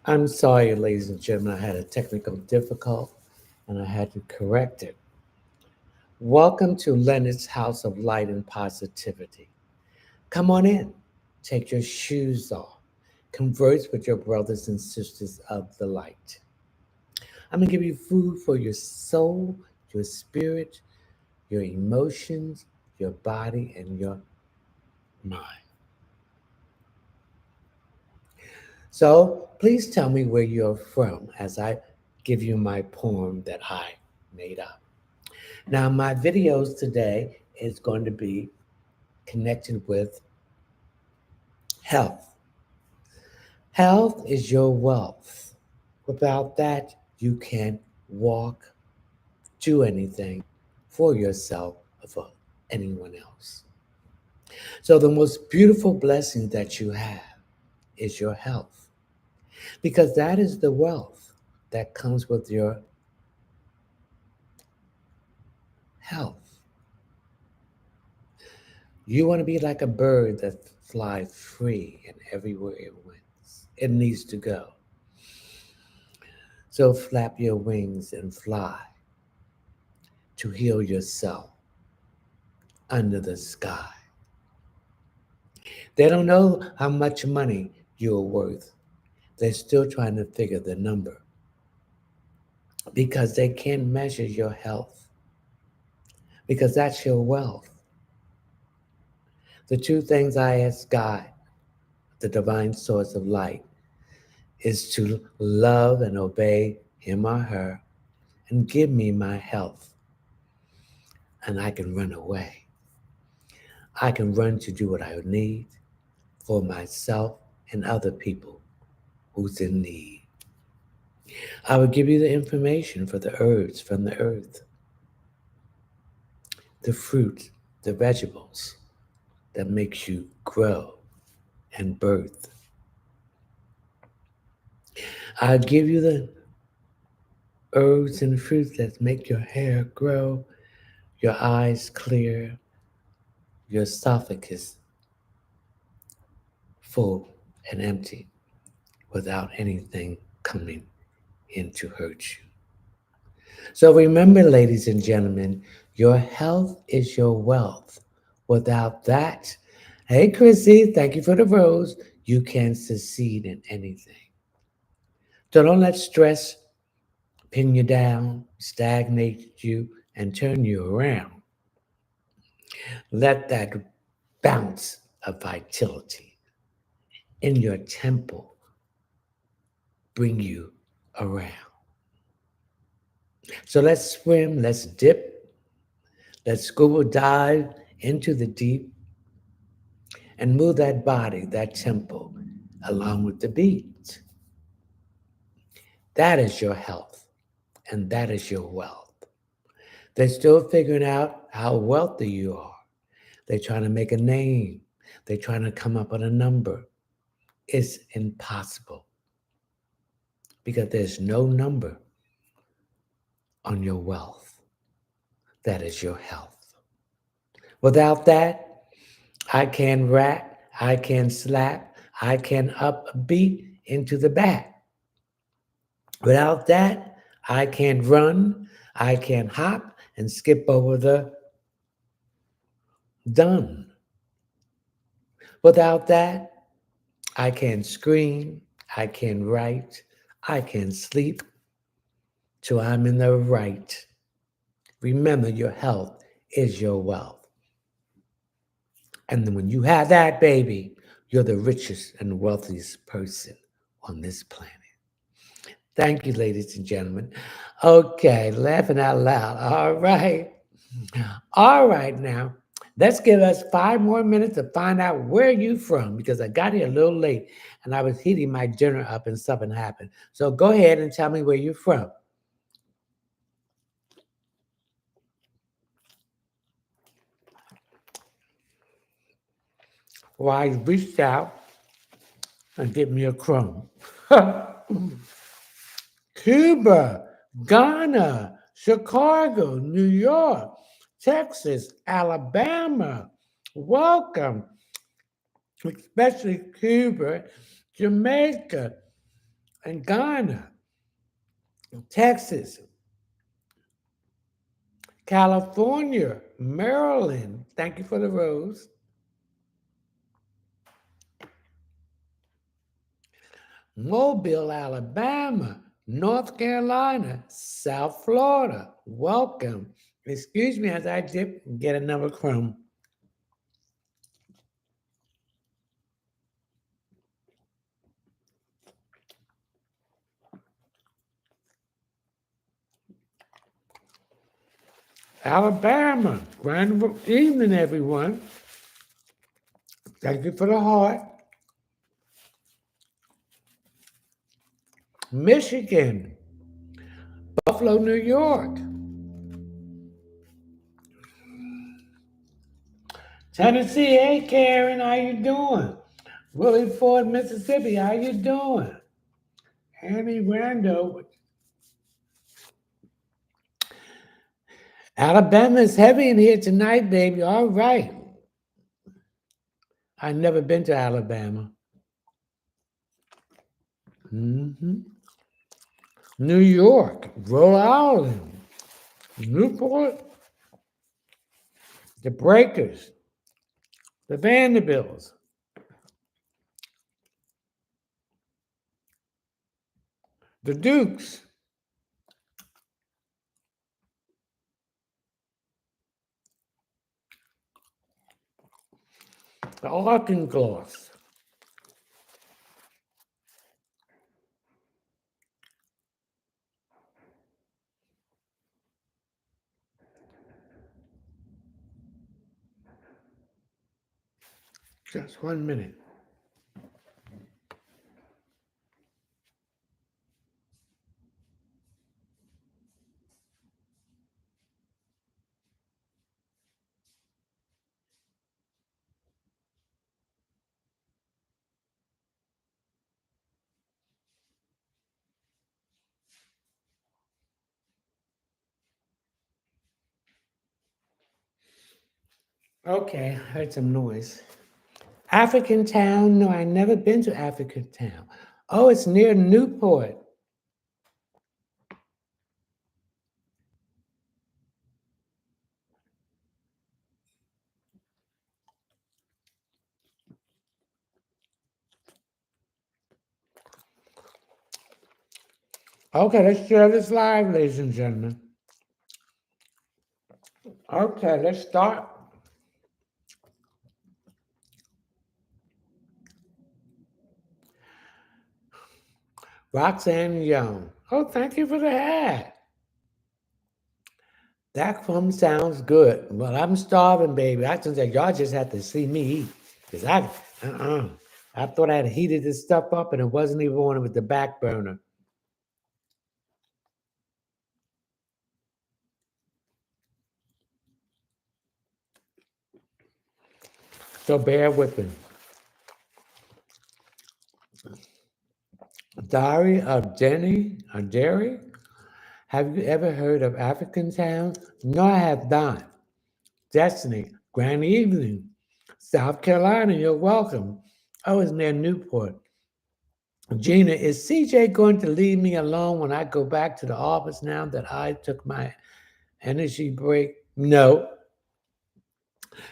I'm sorry, ladies and gentlemen, I had a technical difficulty and I had to correct it. Welcome to Leonard's House of Light and Positivity. Come on in, take your shoes off, converse with your brothers and sisters of the light. I'm going to give you food for your soul, your spirit, your emotions, your body, and your mind. So please tell me where you're from as I give you my poem that I made up. Now, my videos today is going to be connected with health. Health is your wealth. Without that, you can't walk, do anything for yourself or for anyone else. So, the most beautiful blessing that you have is your health because that is the wealth that comes with your health. You want to be like a bird that flies free and everywhere it wants. It needs to go. So flap your wings and fly to heal yourself under the sky. They don't know how much money you're worth. They're still trying to figure the number because they can't measure your health because that's your wealth. The two things I ask God, the divine source of light, is to love and obey him or her and give me my health and I can run away. I can run to do what I need for myself and other people who's in need. I will give you the information for the herbs from the earth, the fruit, the vegetables that makes you grow and birth. I'll give you the herbs and fruits that make your hair grow, your eyes clear, your esophagus full and empty without anything coming in to hurt you. So remember, ladies and gentlemen, your health is your wealth. Without that, hey, Chrissy, thank you for the rose. You can succeed in anything. So don't let stress pin you down, stagnate you, and turn you around. Let that bounce of vitality in your temple bring you around. So let's swim, let's dip, let's scuba dive into the deep and move that body, that tempo, along with the beat. That is your health, and that is your wealth. They're still figuring out how wealthy you are. They're trying to make a name. They're trying to come up with a number. It's impossible because there's no number on your wealth. That is your health. Without that, I can rap, I can slap, I can up a beat into the back. Without that, I can't run, I can hop and skip over the done. Without that, I can scream, I can write, I can sleep till I'm in the right. Remember, your health is your wealth. And then when you have that, baby, you're the richest and wealthiest person on this planet. Thank you, ladies and gentlemen. Okay, laughing out loud. All right. All right, now let's give us 5 more minutes to find out where you from because I got here a little late and I was heating my dinner up and something happened. So go ahead and tell me where you're from. Well, I reached out and get me a crumb. Cuba, Ghana, Chicago, New York, Texas, Alabama. Welcome, especially Cuba, Jamaica, and Ghana, Texas, California, Maryland. Thank you for the rose. Mobile, Alabama, North Carolina, South Florida. Welcome. Excuse me as I dip and get another crumb. Alabama. Grand evening, everyone. Thank you for the heart. Michigan, Buffalo, New York, Tennessee. Hey, Karen, how you doing? Willie Ford, Mississippi, how you doing? Annie Rando. Alabama is heavy in here tonight, baby. All right. I've never been to Alabama. hmm New York, Rhode Island, Newport, the Breakers, the Vanderbilts, the Dukes, the Arkansas. Just 1 minute. Okay, I heard some noise. African Town? No, I never been to African Town. Oh, it's near Newport. Okay, let's share this live, ladies and gentlemen. Okay, let's start. Roxanne Young. Oh, thank you for the hat. That crumb sounds good. Well, I'm starving, baby. I just said y'all just have to see me eat. Because I thought I had heated this stuff up and it wasn't even on with the back burner. So bear with me. Diary of Jenny or Jerry. Have you ever heard of African Town? No, I have not. Destiny, grand evening. South Carolina, you're welcome. I was near Newport. Gina, is CJ going to leave me alone when I go back to the office now that I took my energy break? No.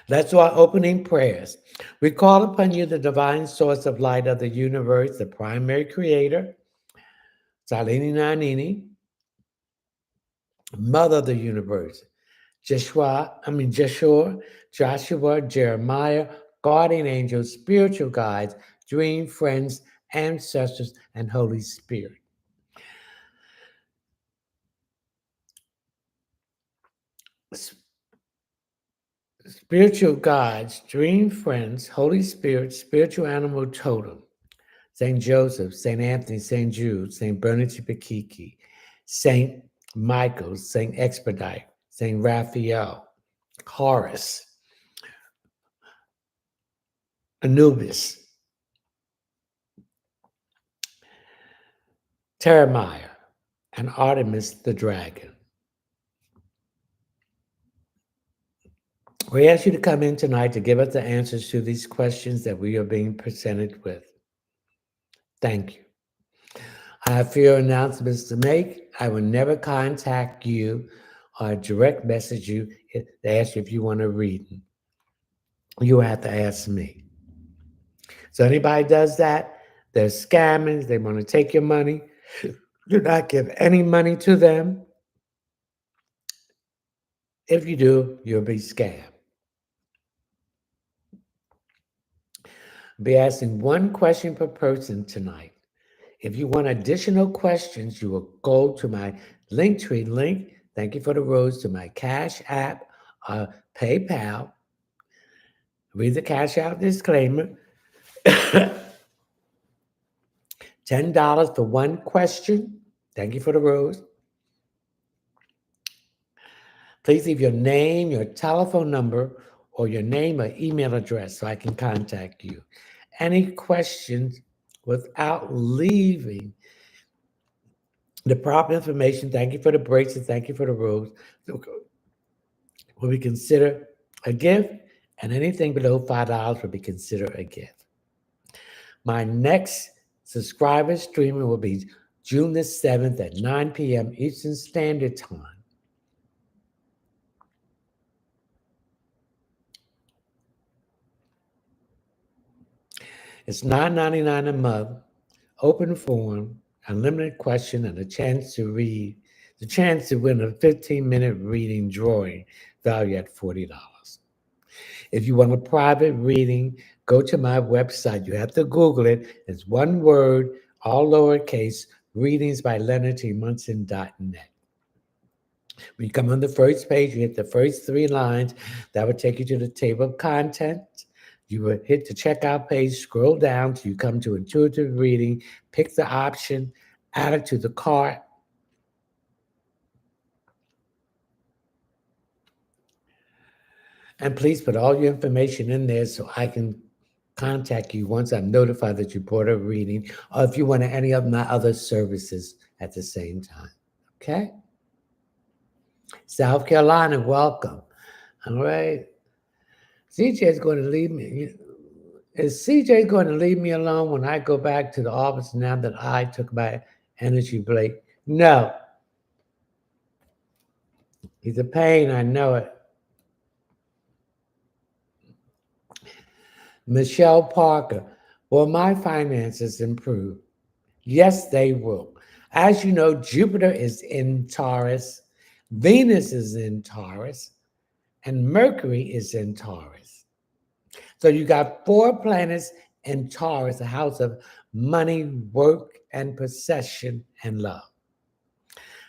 Let's do our opening prayers. We call upon you, the divine source of light of the universe, the primary creator, Salini Nanini, mother of the universe, Joshua, Jeremiah, guardian angels, spiritual guides, dream friends, ancestors, and Holy Spirit. Spiritual guides, dream friends, Holy Spirit, spiritual animal totem, St. Joseph, St. Anthony, St. Jude, St. Bernard Pakiki, St. Michael, St. Expedite, St. Raphael, Horus, Anubis, Jeremiah, and Artemis the dragon. We ask you to come in tonight to give us the answers to these questions that we are being presented with. Thank you. I have few announcements to make. I will never contact you or direct message you to ask you if you want to read. You have to ask me. So anybody does that, they're scamming. They want to take your money. Do not give any money to them. If you do, you'll be scammed. I'll be asking one question per person tonight. If you want additional questions, you will go to my Linktree link. Thank you for the rose to my Cash App, PayPal. Read the Cash App disclaimer. $10 for one question. Thank you for the rose. Please leave your name, your telephone number, or your name or email address so I can contact you. Any questions without leaving the proper information, thank you for the bracelet, thank you for the rose, will be considered a gift, and anything below $5 will be considered a gift. My next subscriber streaming will be June the 7th at 9 p.m. Eastern Standard Time. It's $9.99 a month, open forum, unlimited question, and a chance to read, the chance to win a 15-minute reading drawing valued at $40. If you want a private reading, go to my website. You have to Google it. It's one word, all lowercase, readings by LeonardTMunson.net. When you come on the first page, you hit the first three lines. That would take you to the table of contents. You would hit the checkout page, scroll down till you come to intuitive reading, pick the option, add it to the cart. And please put all your information in there so I can contact you once I'm notified that you bought a reading, or if you want any of my other services at the same time. Okay? South Carolina, welcome. All right. CJ is going to leave me. Is CJ going to leave me alone when I go back to the office now that I took my energy break? No. He's a pain, I know it. Michelle Parker, will my finances improve? Yes, they will. As you know, Jupiter is in Taurus, Venus is in Taurus, and Mercury is in Taurus. So you got four planets in Taurus, the house of money, work, and possession and love.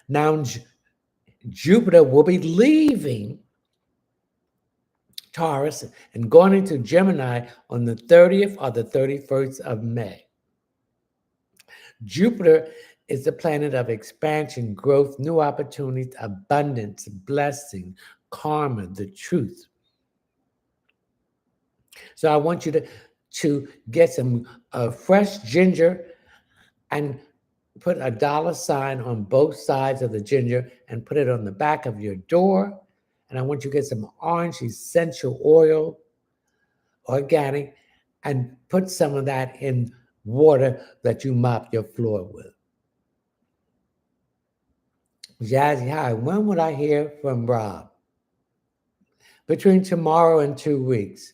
Now, Jupiter will be leaving Taurus and going into Gemini on the 30th or the 31st of May. Jupiter is the planet of expansion, growth, new opportunities, abundance, blessing, karma, the truth. So I want you to get some fresh ginger and put a dollar sign on both sides of the ginger and put it on the back of your door. And I want you to get some orange essential oil, organic, and put some of that in water that you mop your floor with. Jazzy, hi. When would I hear from Rob? Between tomorrow and 2 weeks.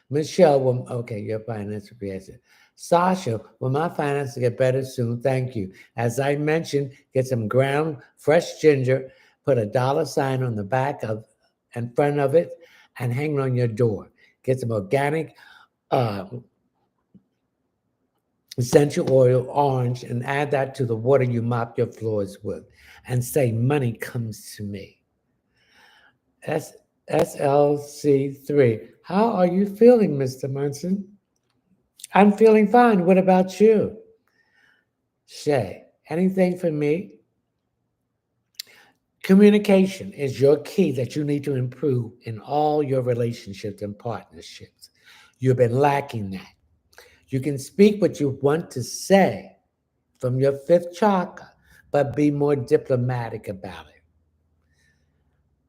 Michelle, okay, your financial answer. Sasha, will my finances get better soon? Thank you. As I mentioned, get some ground fresh ginger, put a dollar sign on the back of in front of it, and hang it on your door. Get some organic essential oil, orange, and add that to the water you mop your floors with, and say, money comes to me. SLC3. How are you feeling, Mr. Munson? I'm feeling fine. What about you? Shay, anything for me? Communication is your key that you need to improve in all your relationships and partnerships. You've been lacking that. You can speak what you want to say from your fifth chakra, but be more diplomatic about it.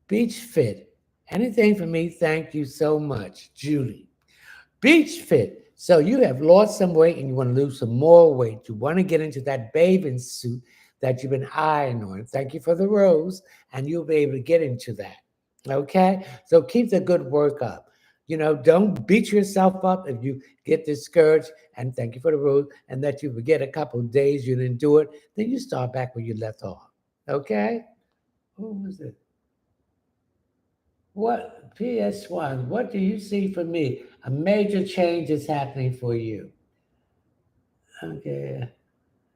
Beach Fit. Anything for me? Thank you so much, Julie. Beach Fit. So you have lost some weight and you want to lose some more weight. You want to get into that bathing suit that you've been eyeing on. Thank you for the rose, and you'll be able to get into that. Okay? So keep the good work up. Don't beat yourself up if you get discouraged. And thank you for the rose, and that you forget a couple of days you didn't do it. Then you start back where you left off. Okay? Who was it? What PS1? What do you see for me? A major change is happening for you. Okay.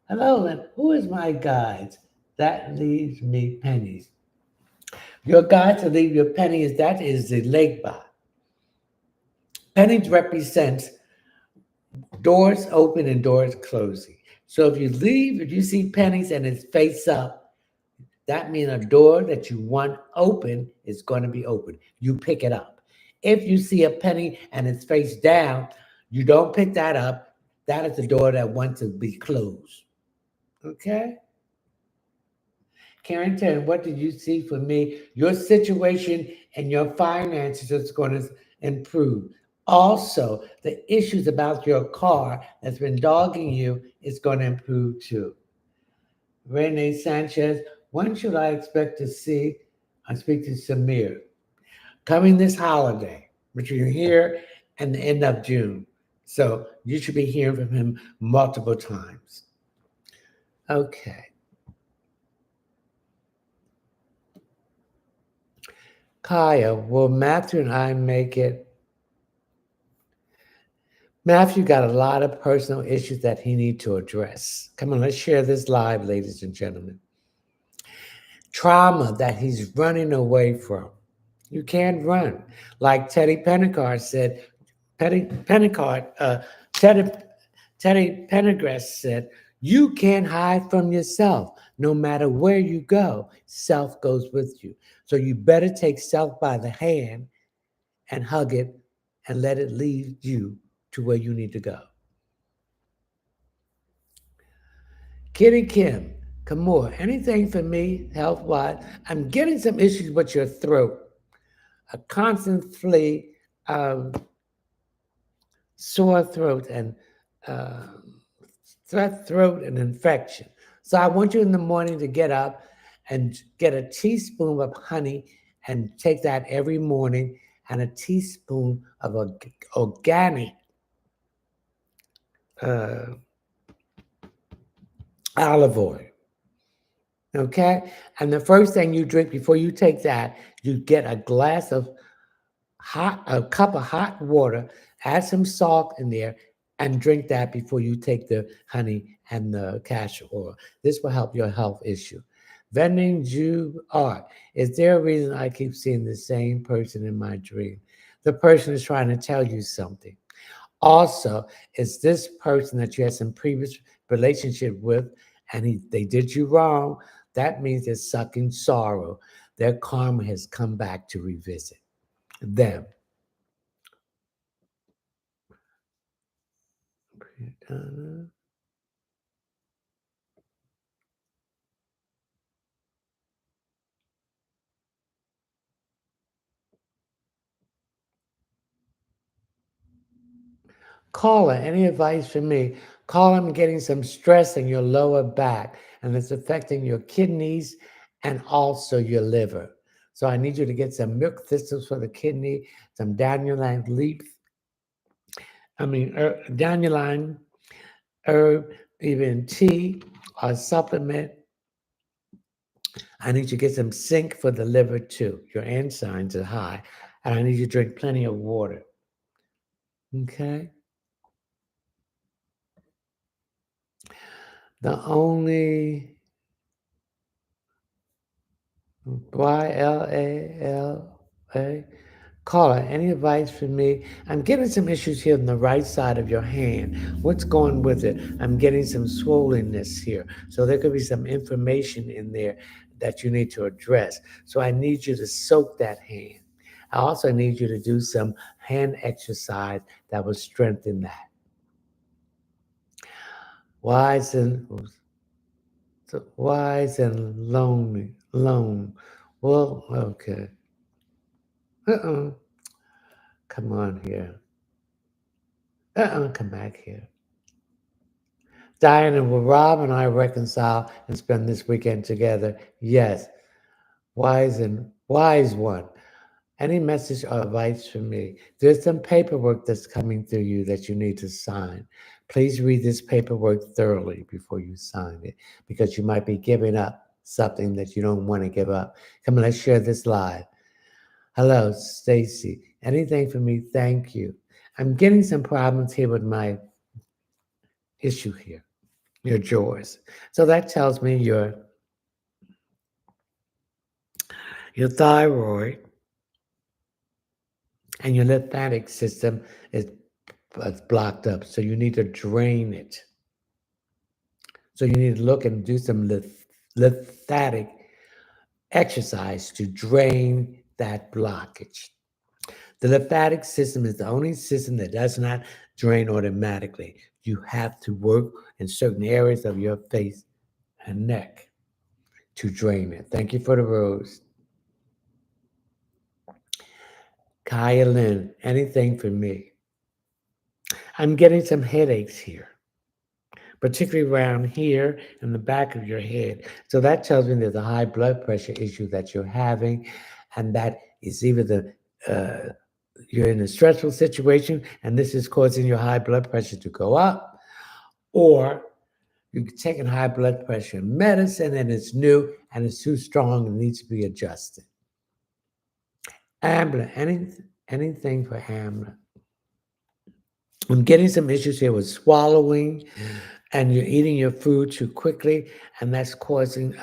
Hello, and who is my guide? That leaves me pennies. Your guide to leave your pennies, that is the lake bar. Pennies represent doors open and doors closing. So if you see pennies and it's face up, that means a door that you want open is going to be open. You pick it up. If you see a penny and it's face down, you don't pick that up. That is the door that wants to be closed. Okay? Carrington, what did you see for me? Your situation and your finances is going to improve. Also, the issues about your car that's been dogging you is going to improve too. Rene Sanchez, when should I expect to see? I speak to Samir. Coming this holiday, between here and the end of June. So you should be hearing from him multiple times. Okay. Kaya, will Matthew and I make it? Matthew got a lot of personal issues that he needs to address. Come on, let's share this live, ladies and gentlemen. Trauma that he's running away from. You can't run. Like Teddy Pentecost said, Pentecost, Teddy, Teddy Pendergrass said, you can't hide from yourself. No matter where you go, self goes with you. So you better take self by the hand and hug it and let it lead you to where you need to go. Kitty Kim, Kamor, anything for me health wise? I'm getting some issues with your throat, a constantly um, sore throat and uh, throat and infection. So I want you in the morning to get up and get a teaspoon of honey and take that every morning, and a teaspoon of organic uh, olive oil. Okay? And the first thing you drink before you take that, you get a cup of hot water, add some salt in there, and drink that before you take the honey and the castor oil. This will help your health issue. Vending Jew art. Is there a reason I keep seeing the same person in my dream? The person is trying to tell you something. Also, is this person that you had some previous relationship with and they did you wrong? That means they're sucking sorrow. Their karma has come back to revisit them. Caller, any advice for me? Caller, I'm getting some stress in your lower back and it's affecting your kidneys and also your liver. So I need you to get some milk thistles for the kidney, some dandelion leaf, dandelion herb, even tea or supplement. I need you to get some zinc for the liver too. Your enzymes are high. And I need you to drink plenty of water. Okay? The only YLALA. Caller, any advice for me? I'm getting some issues here on the right side of your hand. What's going with it? I'm getting some swollenness here. So there could be some information in there that you need to address. So I need you to soak that hand. I also need you to do some hand exercise that will strengthen that. Wise and wise and lonely, lone. Well, okay. Uh-uh. Come on here. Come back here. Diana, will Rob and I reconcile and spend this weekend together? Yes. Wise one. Any message or advice from me? There's some paperwork that's coming through you that you need to sign. Please read this paperwork thoroughly before you sign it because you might be giving up something that you don't want to give up. Come on, let's share this live. Hello, Stacy. Anything for me? Thank you. I'm getting some problems here with my issue here, your jaws. So that tells me your thyroid and your lymphatic system is blocked up. So you need to drain it. So you need to look and do some lymphatic exercise to drain that blockage. The lymphatic system is the only system that does not drain automatically. You have to work in certain areas of your face and neck to drain it. Thank you for the rose. Kaya Lynn, anything for me? I'm getting some headaches here, particularly around here in the back of your head. So that tells me there's a high blood pressure issue that you're having, and that is either you're in a stressful situation and this is causing your high blood pressure to go up, or you're taking high blood pressure medicine and it's new and it's too strong and needs to be adjusted. Ambler, anything for Ambler? I'm getting some issues here with swallowing, and you're eating your food too quickly, and that's causing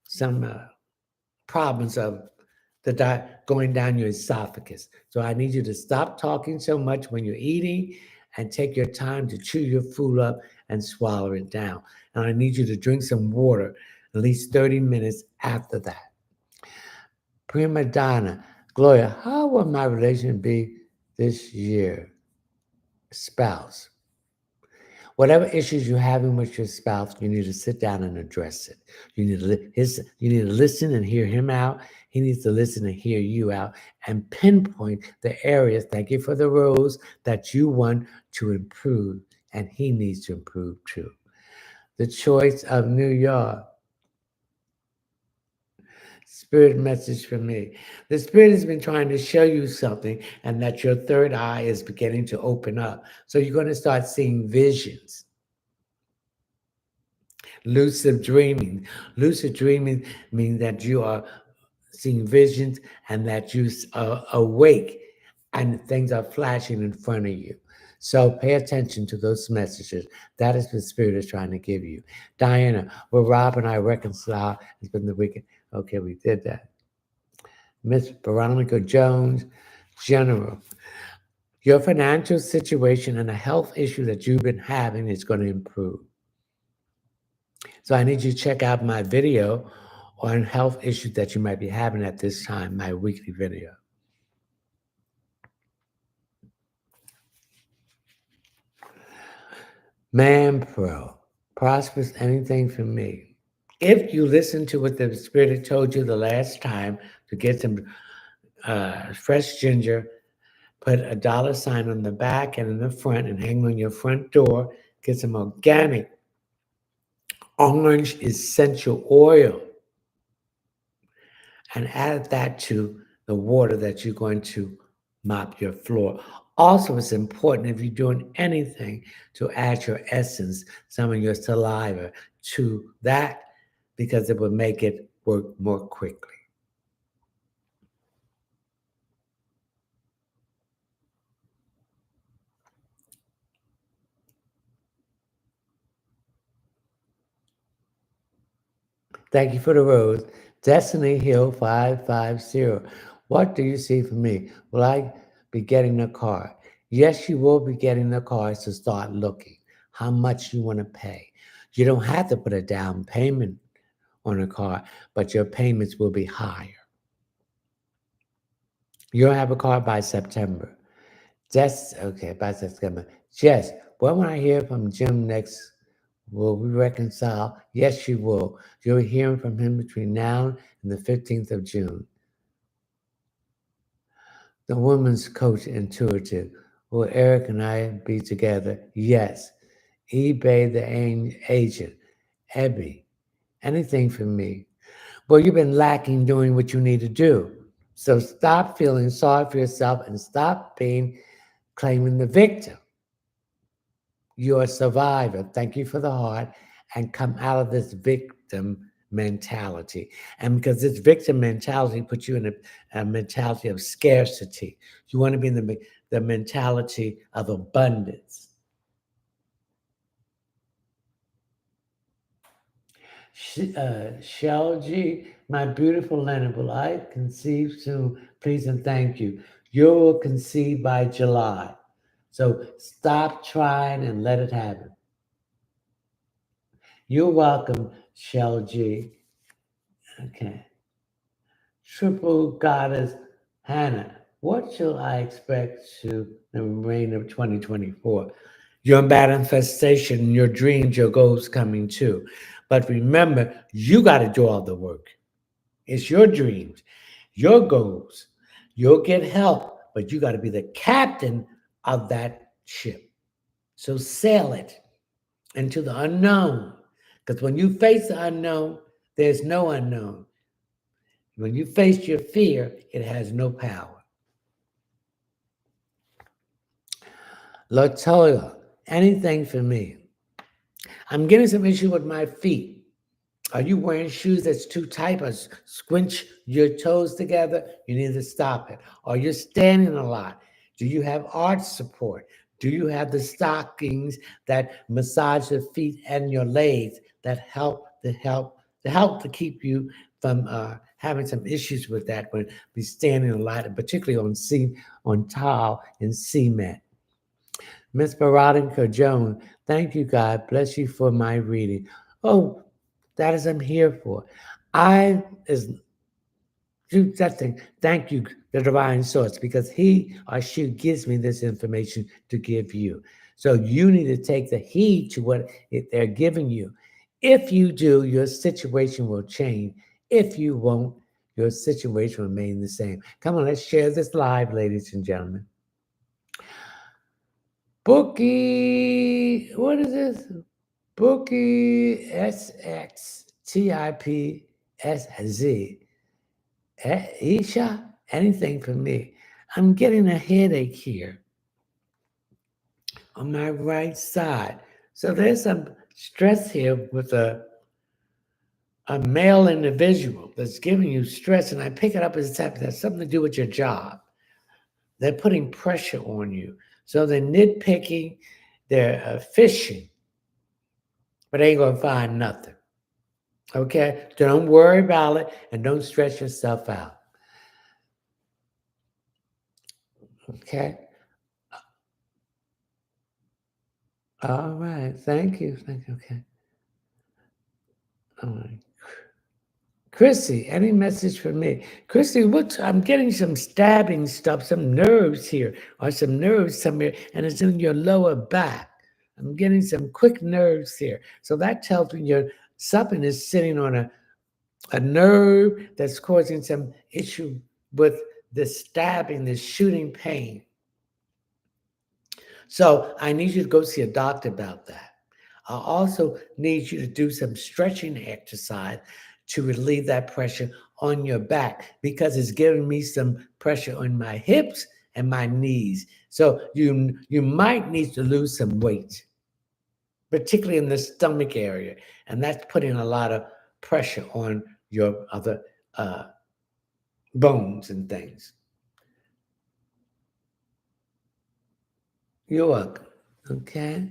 some problems of the going down your esophagus. So I need you to stop talking so much when you're eating and take your time to chew your food up and swallow it down. And I need you to drink some water at least 30 minutes after that. Prima Donna, Gloria, how will my relation be this year? Spouse. Whatever issues you're having with your spouse, you need to sit down and address it. You need you need to listen and hear him out. He needs to listen and hear you out and pinpoint the areas, thank you for the rose, that you want to improve and he needs to improve too. The choice of New York. Spirit message for me. The Spirit has been trying to show you something, and that your third eye is beginning to open up. So you're going to start seeing visions. Lucid dreaming. Lucid dreaming means that you are seeing visions and that you are awake and things are flashing in front of you. So pay attention to those messages. That is what the Spirit is trying to give you. Diana, will Rob and I reconcile? It's been the weekend. Okay, we did that. Miss Veronica Jones, General. Your financial situation and a health issue that you've been having is going to improve. So I need you to check out my video on health issues that you might be having at this time, my weekly video. Man Pro, prosperous anything for me. If you listen to what the Spirit told you the last time to get some fresh ginger, put a dollar sign on the back and in the front and hang on your front door, get some organic orange essential oil and add that to the water that you're going to mop your floor. Also, it's important if you're doing anything to add your essence, some of your saliva to that because it will make it work more quickly. Thank you for the rose. Destiny Hill 550. What do you see for me? Will I be getting a car? Yes, you will be getting a car, so start looking. How much you want to pay. You don't have to put a down payment on a car, but your payments will be higher. You'll have a car by September. That's okay, by September. Yes, when I hear from Jim next, will we reconcile? Yes, you will. You'll be hearing from him between now and the 15th of June. The Woman's Coach Intuitive. Will Eric and I be together? Yes. eBay the agent. Ebby. Anything for me. Well, you've been lacking doing what you need to do. So stop feeling sorry for yourself and stop being claiming the victim. You're a survivor. Thank you for the heart. And come out of this victim mentality. And because this victim mentality puts you in a mentality of scarcity, you want to be in the mentality of abundance. Shell G, my beautiful Leonard, will I conceive soon? Please and thank you. You will conceive by July. So stop trying and let it happen. You're welcome, Shell G. Okay. Triple Goddess Hannah, what shall I expect to the remainder of 2024? Your manifestation, your dreams, your goals coming true. But remember, you got to do all the work. It's your dreams, your goals. You'll get help, but you got to be the captain of that ship. So sail it into the unknown. Because when you face the unknown, there's no unknown. When you face your fear, it has no power. Latoya, anything for me. I'm getting some issue with my feet. Are you wearing shoes that's too tight or squinch your toes together? You need to stop it. Or you're standing a lot. Do you have arch support? Do you have the stockings that massage your feet and your legs that help to keep you from having some issues with that when we standing a lot, and particularly on tile and cement? Miss Veronica Jones, thank you, God. Bless you for my reading. Oh, that is I'm here for. I is do that thing. Thank you, the divine source, because he or she gives me this information to give you. So you need to take the heed to what they're giving you. If you do, your situation will change. If you won't, your situation will remain the same. Come on, let's share this live, ladies and gentlemen. Bookie, what is this? Bookie SXTIPSZ. Isha, anything for me. I'm getting a headache here on my right side. So there's some stress here with a male individual that's giving you stress, and I pick it up as it's happening. That's something to do with your job. They're putting pressure on you. So they're nitpicking, they're fishing, but they ain't gonna find nothing. Okay? Don't worry about it and don't stress yourself out. Okay? All right. Thank you. Thank you. Okay. All right. Chrissy, any message for me? Chrissy, I'm getting some stabbing stuff, some nerves here, or some nerves somewhere, and it's in your lower back. I'm getting some quick nerves here. So that tells me something is sitting on a nerve that's causing some issue with the stabbing, the shooting pain. So I need you to go see a doctor about that. I also need you to do some stretching exercise to relieve that pressure on your back because it's giving me some pressure on my hips and my knees. So you might need to lose some weight, particularly in the stomach area, and that's putting a lot of pressure on your other uh, bones and things. You're welcome. Okay.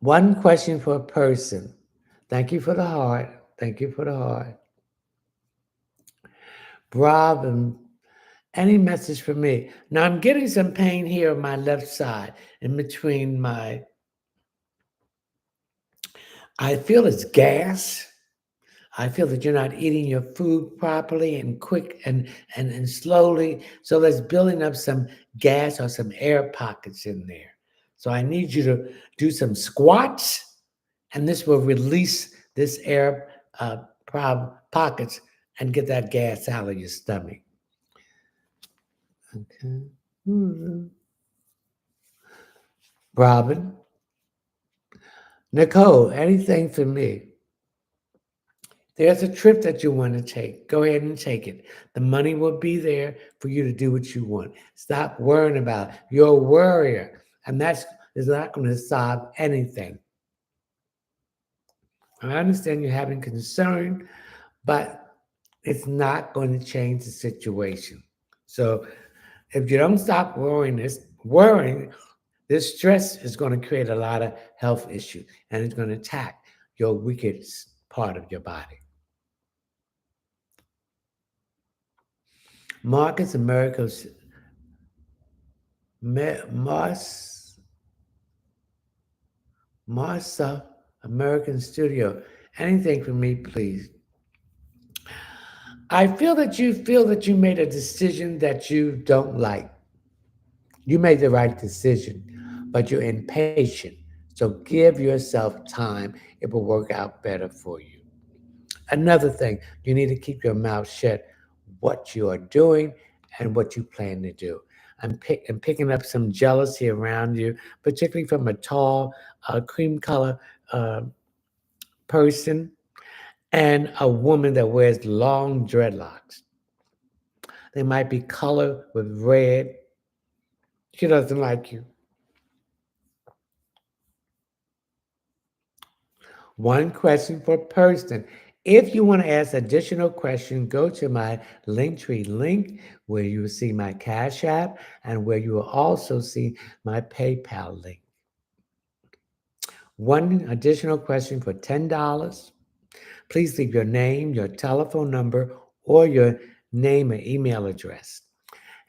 One question for a person. Thank you for the heart. Thank you for the heart. Bravo. Any message for me? Now I'm getting some pain here on my left side in between I feel it's gas. I feel that you're not eating your food properly and quick and slowly. So there's building up some gas or some air pockets in there. So I need you to do some squats, and this will release this air pockets and get that gas out of your stomach. Okay. Mhm. Robin, Nicole, anything for me? There's a trip that you want to take. Go ahead and take it. The money will be there for you to do what you want. Stop worrying about it. You're a worrier, and that's is not going to solve anything. I understand you're having concern, but it's not going to change the situation. So if you don't stop worrying, this stress is going to create a lot of health issues, and it's going to attack your weakest part of your body. Marcus Americas Mars Marsa American Studio. Anything for me, please. I feel that you made a decision that you don't like. You made the right decision, but you're impatient. So give yourself time. It will work out better for you. Another thing, you need to keep your mouth shut what you are doing and what you plan to do. I'm picking up some jealousy around you, particularly from a tall, cream color uh, person and a woman that wears long dreadlocks. They might be colored with red. She doesn't like you. One question per person. If you want to ask additional questions, go to my Linktree link where you will see my Cash App and where you will also see my PayPal link. One additional question for $10. Please leave your name, your telephone number, or your name and email address.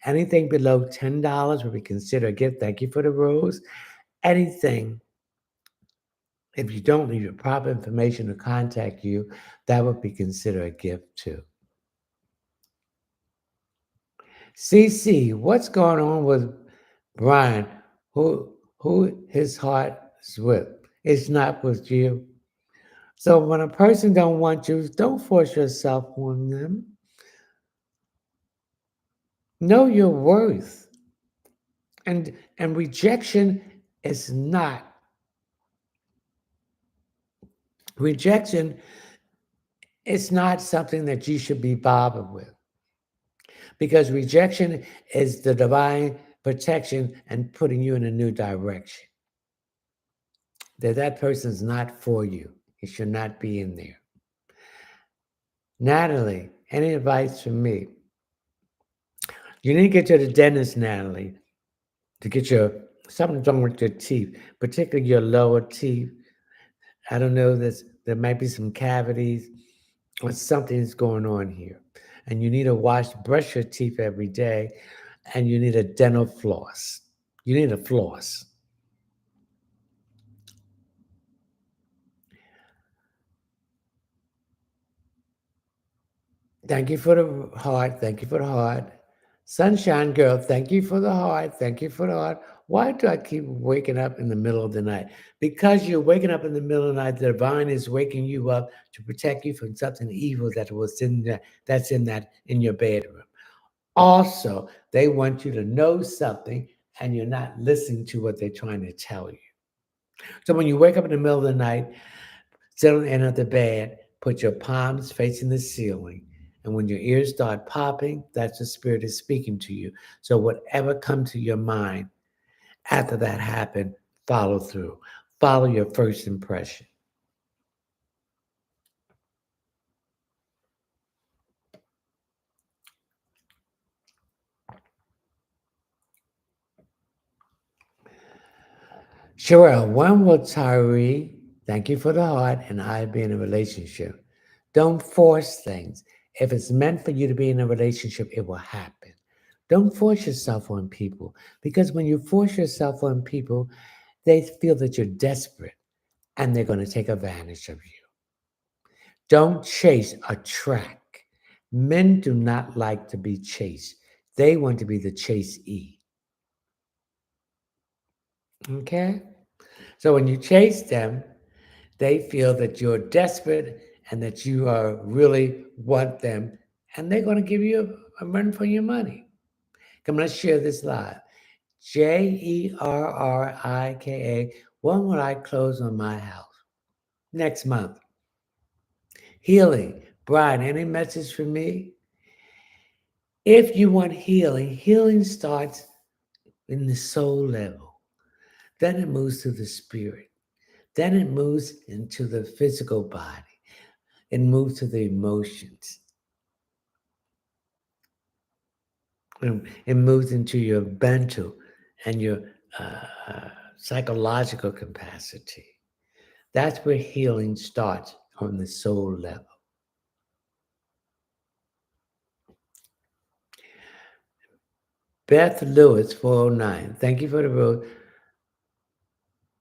Anything below $10 will be considered a gift. Thank you for the rose. Anything, if you don't leave your proper information to contact you, that would be considered a gift too. CC, what's going on with Brian? Who his heart is with? It's not with you. So when a person don't want you, don't force yourself on them. Know your worth. And rejection is not rejection is not something that you should be bothered with because rejection is the divine protection and putting you in a new direction. That person is not for you. It should not be in there. Natalie, any advice from me? You need to get to the dentist, Natalie, to get your something's wrong with your teeth, particularly your lower teeth. I don't know, there might be some cavities or something's going on here. And you need to brush your teeth every day, and you need a dental floss. You need a floss. Thank you for the heart. Thank you for the heart. Sunshine girl, thank you for the heart. Thank you for the heart. Why do I keep waking up in the middle of the night? Because you're waking up in the middle of the night, the divine is waking you up to protect you from something evil that's in your bedroom. Also, they want you to know something and you're not listening to what they're trying to tell you. So when you wake up in the middle of the night, sit on the end of the bed, put your palms facing the ceiling. And when your ears start popping, that's the spirit is speaking to you. So whatever comes to your mind after that happened, follow through. Follow your first impression. Sherelle, one will Tyree, thank you for the heart, and I be in a relationship. Don't force things. If it's meant for you to be in a relationship, it will happen. Don't force yourself on people because when you force yourself on people, they feel that you're desperate and they're going to take advantage of you. Don't chase, attract. Men do not like to be chased, they want to be the chasee. Okay? So when you chase them, they feel that you're desperate and that you really want them, and they're going to give you a run for your money. Come, let's share this live. Jerrika. When will I close on my house? Next month. Healing. Brian, any message for me? If you want healing, healing starts in the soul level. Then it moves to the spirit. Then it moves into the physical body. It moves to the emotions. It moves into your mental and your psychological capacity. That's where healing starts on the soul level. Beth Lewis, 409. Thank you for the road.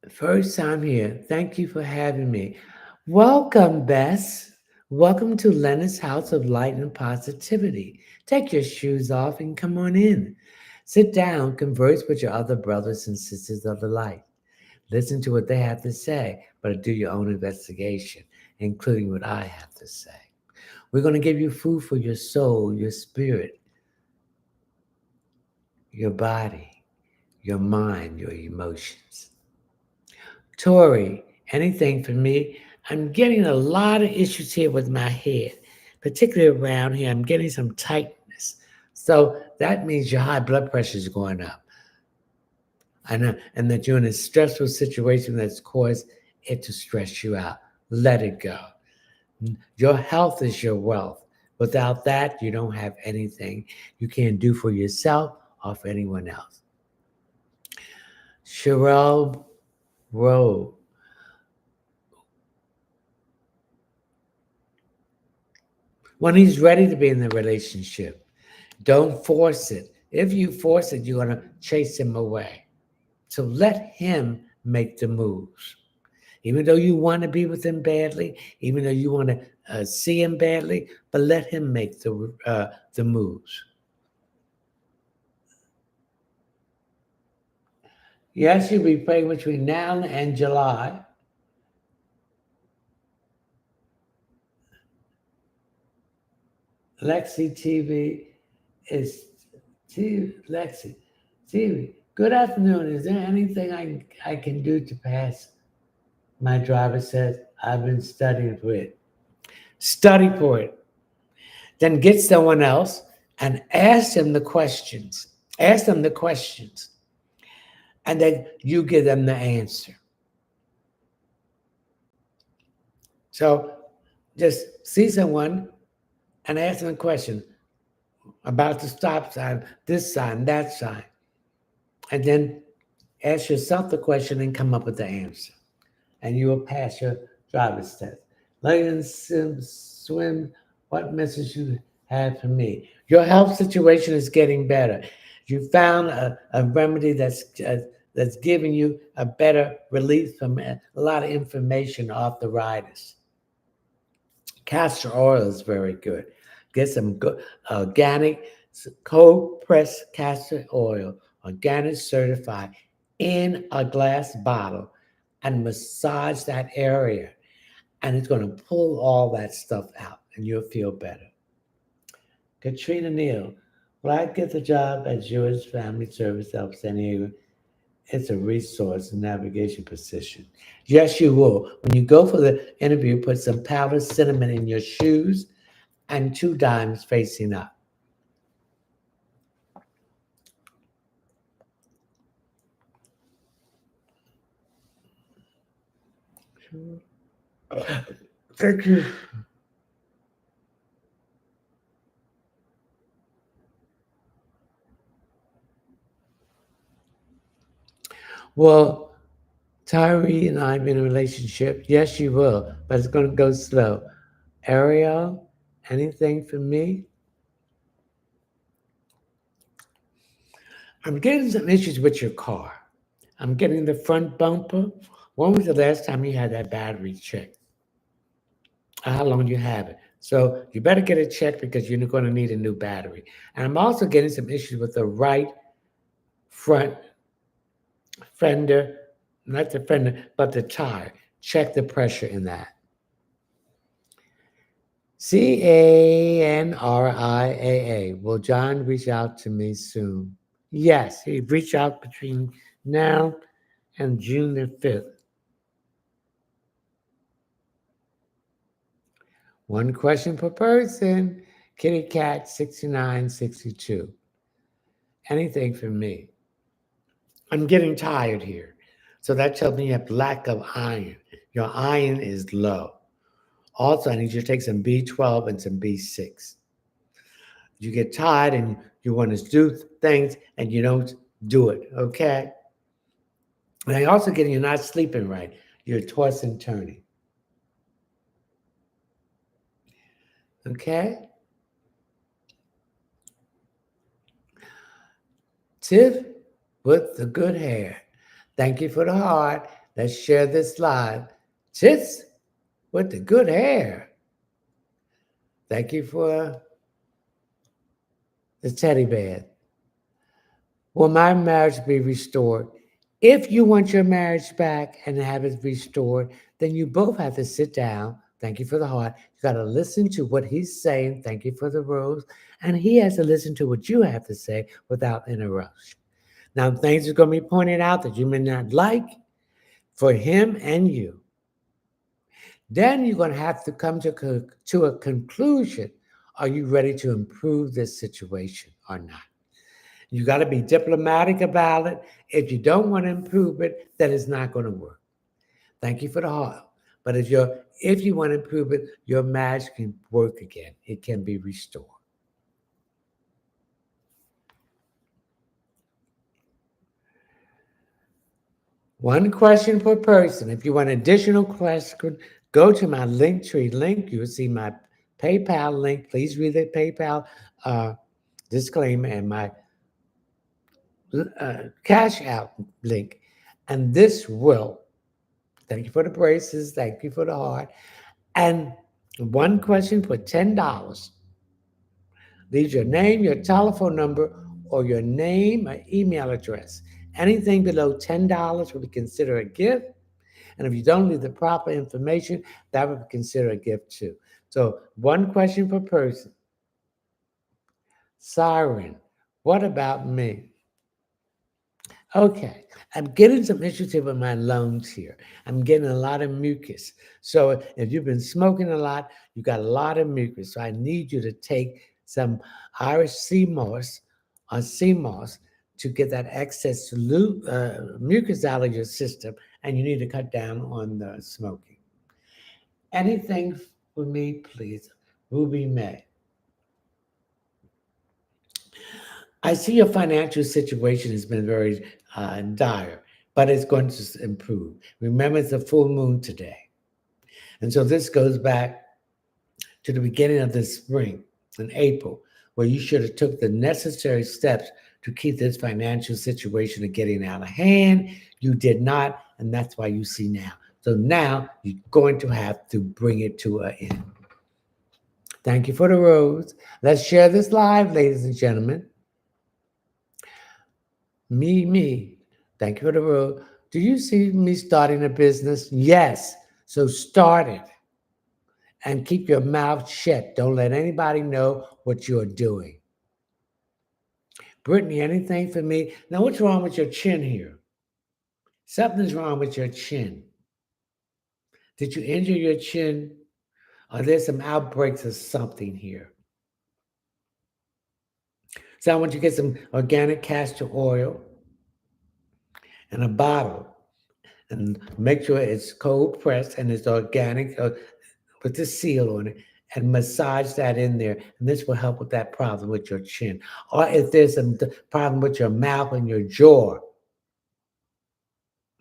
First time here. Thank you for having me. Welcome, Bess. Welcome to Leonard's House of Light and Positivity. Take your shoes off and come on in. Sit down, converse with your other brothers and sisters of the light. Listen to what they have to say, but do your own investigation, including what I have to say. We're going to give you food for your soul, your spirit, your body, your mind, your emotions. Tori, anything for me? I'm getting a lot of issues here with my head, particularly around here. I'm getting some tightness. So that means your high blood pressure is going up. And that you're in a stressful situation that's caused it to stress you out. Let it go. Your health is your wealth. Without that, you don't have anything you can do for yourself or for anyone else. Sherelle Rowe. When he's ready to be in the relationship, don't force it. If you force it, you're going to chase him away. So let him make the moves. Even though you want to be with him badly, even though you want to see him badly, but let him make the moves. Yes, you'll be praying between now and July. Lexi TV is Lexi TV. Good afternoon. Is there anything I can do to pass? My driver says I've been studying for it. Study for it. Then get someone else and ask them the questions. Ask them the questions. And then you give them the answer. So just see someone and ask them a question about the stop sign, this sign, that sign. And then ask yourself the question and come up with the answer. And you will pass your driver's test. Ladies swim, what message you have for me? Your health situation is getting better. You found a remedy that's giving you a better relief from a lot of inflammation, arthritis. Castor oil is very good. Get some good organic, cold pressed castor oil, organic certified, in a glass bottle, and massage that area. And it's going to pull all that stuff out, and you'll feel better. Katrina Neal, will I get the job at Jewish Family Service of San Diego? It's a resource and navigation position. Yes, you will. When you go for the interview, put some powdered cinnamon in your shoes and two dimes facing up. Thank you. Well, Tyree and I have been in a relationship. Yes, you will, but it's going to go slow. Ariel, anything for me? I'm getting some issues with your car. I'm getting the front bumper. When was the last time you had that battery checked? How long you have it? So you better get it checked because you're going to need a new battery. And I'm also getting some issues with the right front fender, not the fender, but the tire. Check the pressure in that. CANRIAA. Will John reach out to me soon? Yes, he reached out between now and June the 5th. One question per person. Kitty Cat 6962. Anything for me. I'm getting tired here. So that tells me you have lack of iron. Your iron is low. Also, I need you to take some B12 and some B6. You get tired and you want to do things and you don't do it, okay? And I also get you're not sleeping right. You're tossing and turning, okay? Tiff with the good hair. Thank you for the heart. Let's share this live. Tiff with the good hair. Thank you for the teddy bear. Will my marriage be restored? If you want your marriage back and have it restored, then you both have to sit down. Thank you for the heart. You got to listen to what he's saying. Thank you for the rose. And he has to listen to what you have to say without interruption. Now, things are going to be pointed out that you may not like for him and you. Then you're going to have to come to a conclusion. Are you ready to improve this situation or not? You got to be diplomatic about it. If you don't want to improve it, then it's not going to work. Thank you for the heart. But if you want to improve it, your marriage can work again. It can be restored. One question per person. If you want additional question, go to my Linktree link. You'll see my PayPal link. Please read the PayPal disclaimer and my cash out link. And this will, thank you for the braces, thank you for the heart. And one question for $10. Leave your name, your telephone number, or your name or email address. Anything below $10 will be considered a gift. And if you don't leave the proper information, that would be considered a gift too. So one question per person. Siren, what about me? Okay, I'm getting some issues here with my lungs here. I'm getting a lot of mucus. So if you've been smoking a lot, you got a lot of mucus. So I need you to take some Irish sea moss or sea moss to get that excess mucus out of your system, and you need to cut down on the smoking. Anything for me, please, Ruby May. I see your financial situation has been very dire, but it's going to improve. Remember, it's a full moon today. And so this goes back to the beginning of the spring in April, where you should have took the necessary steps to keep this financial situation of getting out of hand. You did not, and that's why you see now. So now you're going to have to bring it to an end. Thank you for the rose. Let's share this live, ladies and gentlemen. Me. Thank you for the rose. Do you see me starting a business? Yes. So start it and keep your mouth shut. Don't let anybody know what you're doing. Brittany, anything for me? Now, what's wrong with your chin here? Something's wrong with your chin. Did you injure your chin? Or there's some outbreaks of something here? So I want you to get some organic castor oil in a bottle and make sure it's cold pressed and it's organic. Put the seal on it and massage that in there. And this will help with that problem with your chin. Or if there's some problem with your mouth and your jaw,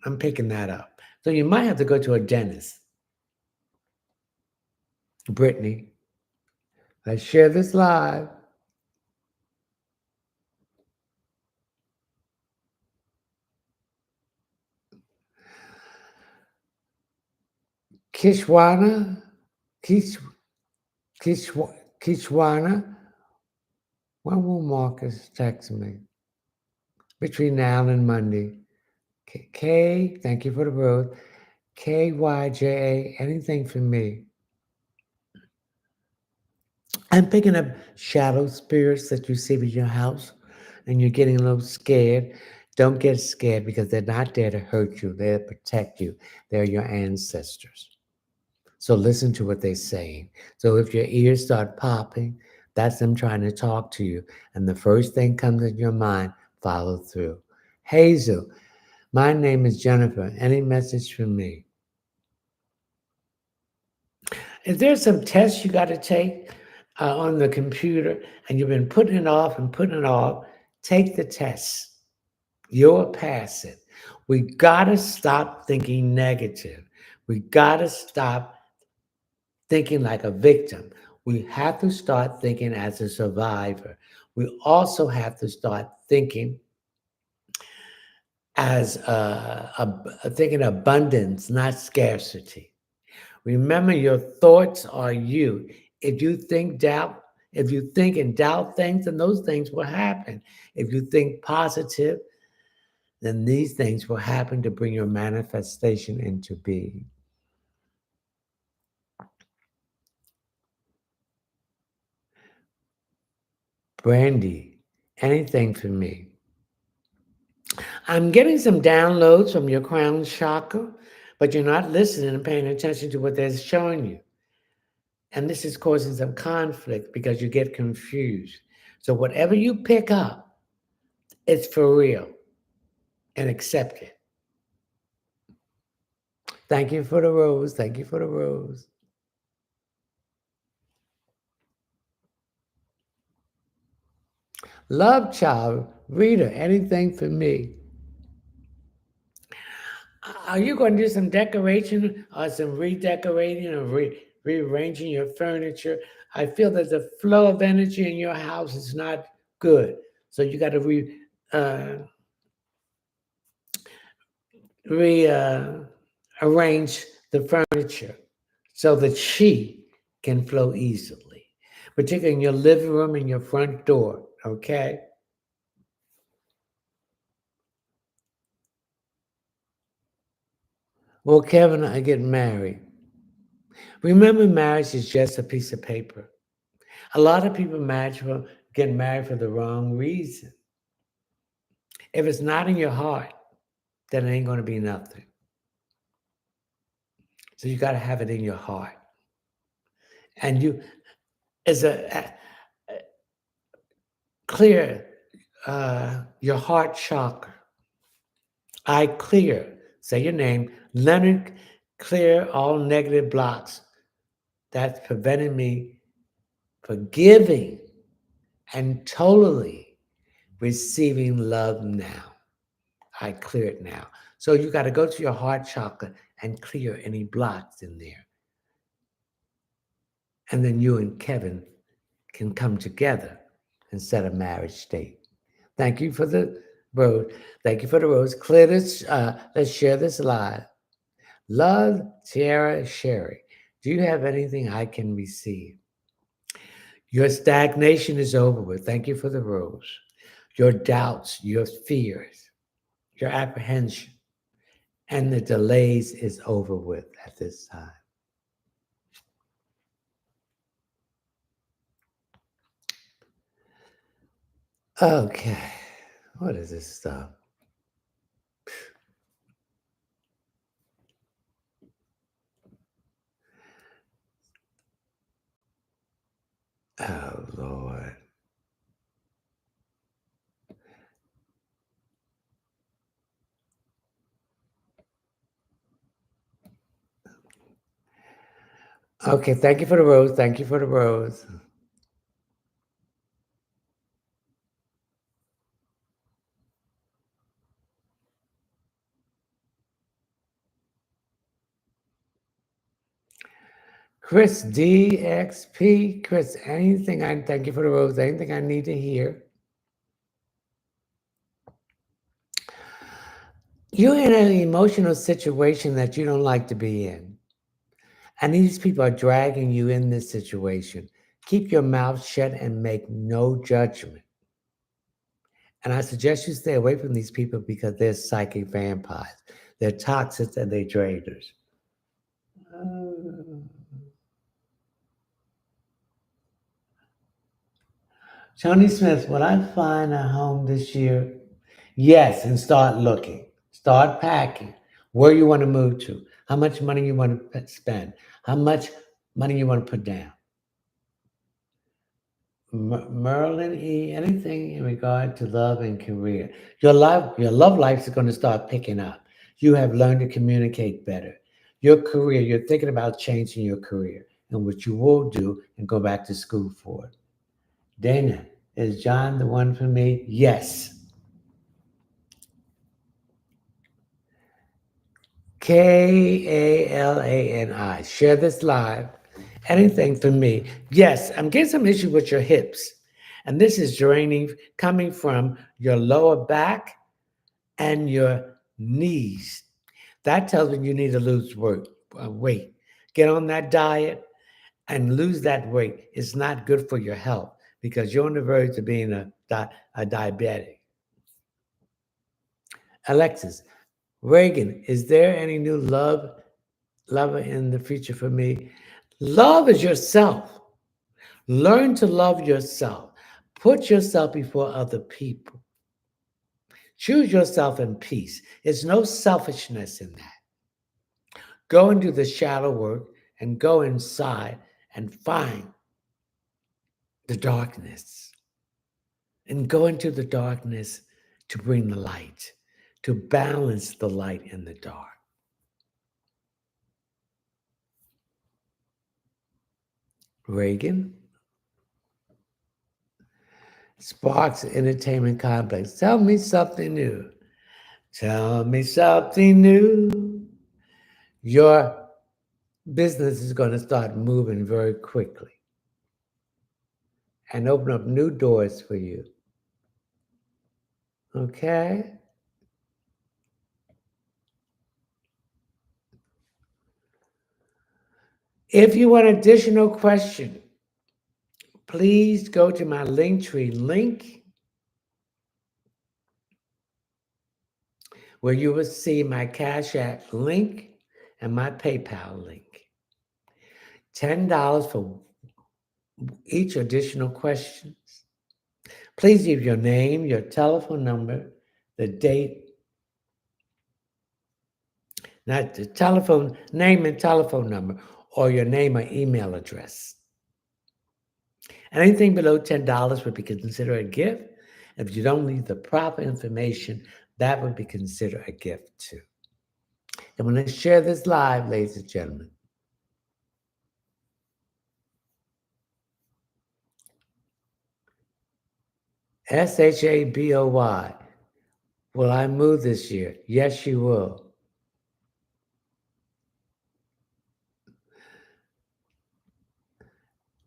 I'm picking that up. So you might have to go to a dentist. Brittany, let's share this live. Kishwana, Kishwana, when will Marcus text me? Between now and Monday. K, thank you for the road. KYJA, anything for me? I'm picking up shadow spirits that you see in your house and you're getting a little scared. Don't get scared because they're not there to hurt you, they're to protect you. They're your ancestors. So listen to what they're saying. So if your ears start popping, that's them trying to talk to you. And the first thing comes in your mind, follow through. Hazel, my name is Jennifer. Any message from me? If there's some tests you got to take on the computer and you've been putting it off and putting it off, take the test. You'll pass it. We got to stop thinking negative. We got to stop thinking like a victim. We have to start thinking as a survivor. We also have to start thinking as thinking abundance, not scarcity. Remember, your thoughts are you. If you think doubt, if you think and doubt things, then those things will happen. If you think positive, then these things will happen to bring your manifestation into being. Brandy, anything for me? I'm getting some downloads from your crown chakra, but you're not listening and paying attention to what they're showing you. And this is causing some conflict because you get confused. So whatever you pick up, it's for real and accept it. Thank you for the rose. Thank you for the rose. Love child, Rita, anything for me? Are you going to do some decoration or some redecorating or rearranging your furniture? I feel that the flow of energy in your house is not good. So you got to rearrange the furniture so that she can flow easily, particularly in your living room and your front door. Okay. Well, Kevin, I get married. Remember, marriage is just a piece of paper. A lot of people get married for the wrong reason. If it's not in your heart, then it ain't going to be nothing. So you got to have it in your heart. And you, as a clear your heart chakra. I clear, say your name, Leonard, clear all negative blocks that's preventing me from giving and totally receiving love now. I clear it now. So you got to go to your heart chakra and clear any blocks in there. And then you and Kevin can come together and set a marriage date. Thank you for the rose. Thank you for the rose. Clear this. Let's share this live. Love, Tiara Sherry. Do you have anything I can receive? Your stagnation is over with. Thank you for the rose. Your doubts, your fears, your apprehension, and the delays is over with at this time. Okay. What is this stuff? Oh, Lord. Okay, thank you for the rose. Thank you for the rose. Chris DXP. Chris, anything I thank you for the rose. Anything I need to hear? You're in an emotional situation that you don't like to be in. And these people are dragging you in this situation. Keep your mouth shut and make no judgment. And I suggest you stay away from these people because they're psychic vampires. They're toxics and they're drainers. Uh, Tony Smith, will I find a home this year? Yes, and start looking. Start packing. Where you want to move to. How much money you want to spend. How much money you want to put down. Merlin E, anything in regard to love and career. Your love life is going to start picking up. You have learned to communicate better. Your career, you're thinking about changing your career and what you will do and go back to school for it. Dana, is John the one for me? Yes. Kalani. Share this live. Anything for me? Yes, I'm getting some issue with your hips. And this is draining, coming from your lower back and your knees. That tells me you need to lose weight. Get on that diet and lose that weight. It's not good for your health because you're on the verge of being a diabetic. Alexis, Reagan, is there any new lover in the future for me? Love is yourself. Learn to love yourself. Put yourself before other people. Choose yourself in peace. There's no selfishness in that. Go and do the shadow work and go inside and find the darkness. And go into the darkness to bring the light, to balance the light in the dark. Reagan, Sparks Entertainment Complex. Tell me something new. Tell me something new. Your business is going to start moving very quickly and open up new doors for you. Okay? If you want additional question, please go to my Linktree link where you will see my Cash App link and my PayPal link. $10 for each additional questions. Please leave your name, your telephone number, the date, not the telephone name and telephone number, or your name or email address. Anything below $10 would be considered a gift. If you don't leave the proper information, that would be considered a gift too. I'm going to share this live, ladies and gentlemen. SHABOY. Will I move this year? Yes, you will.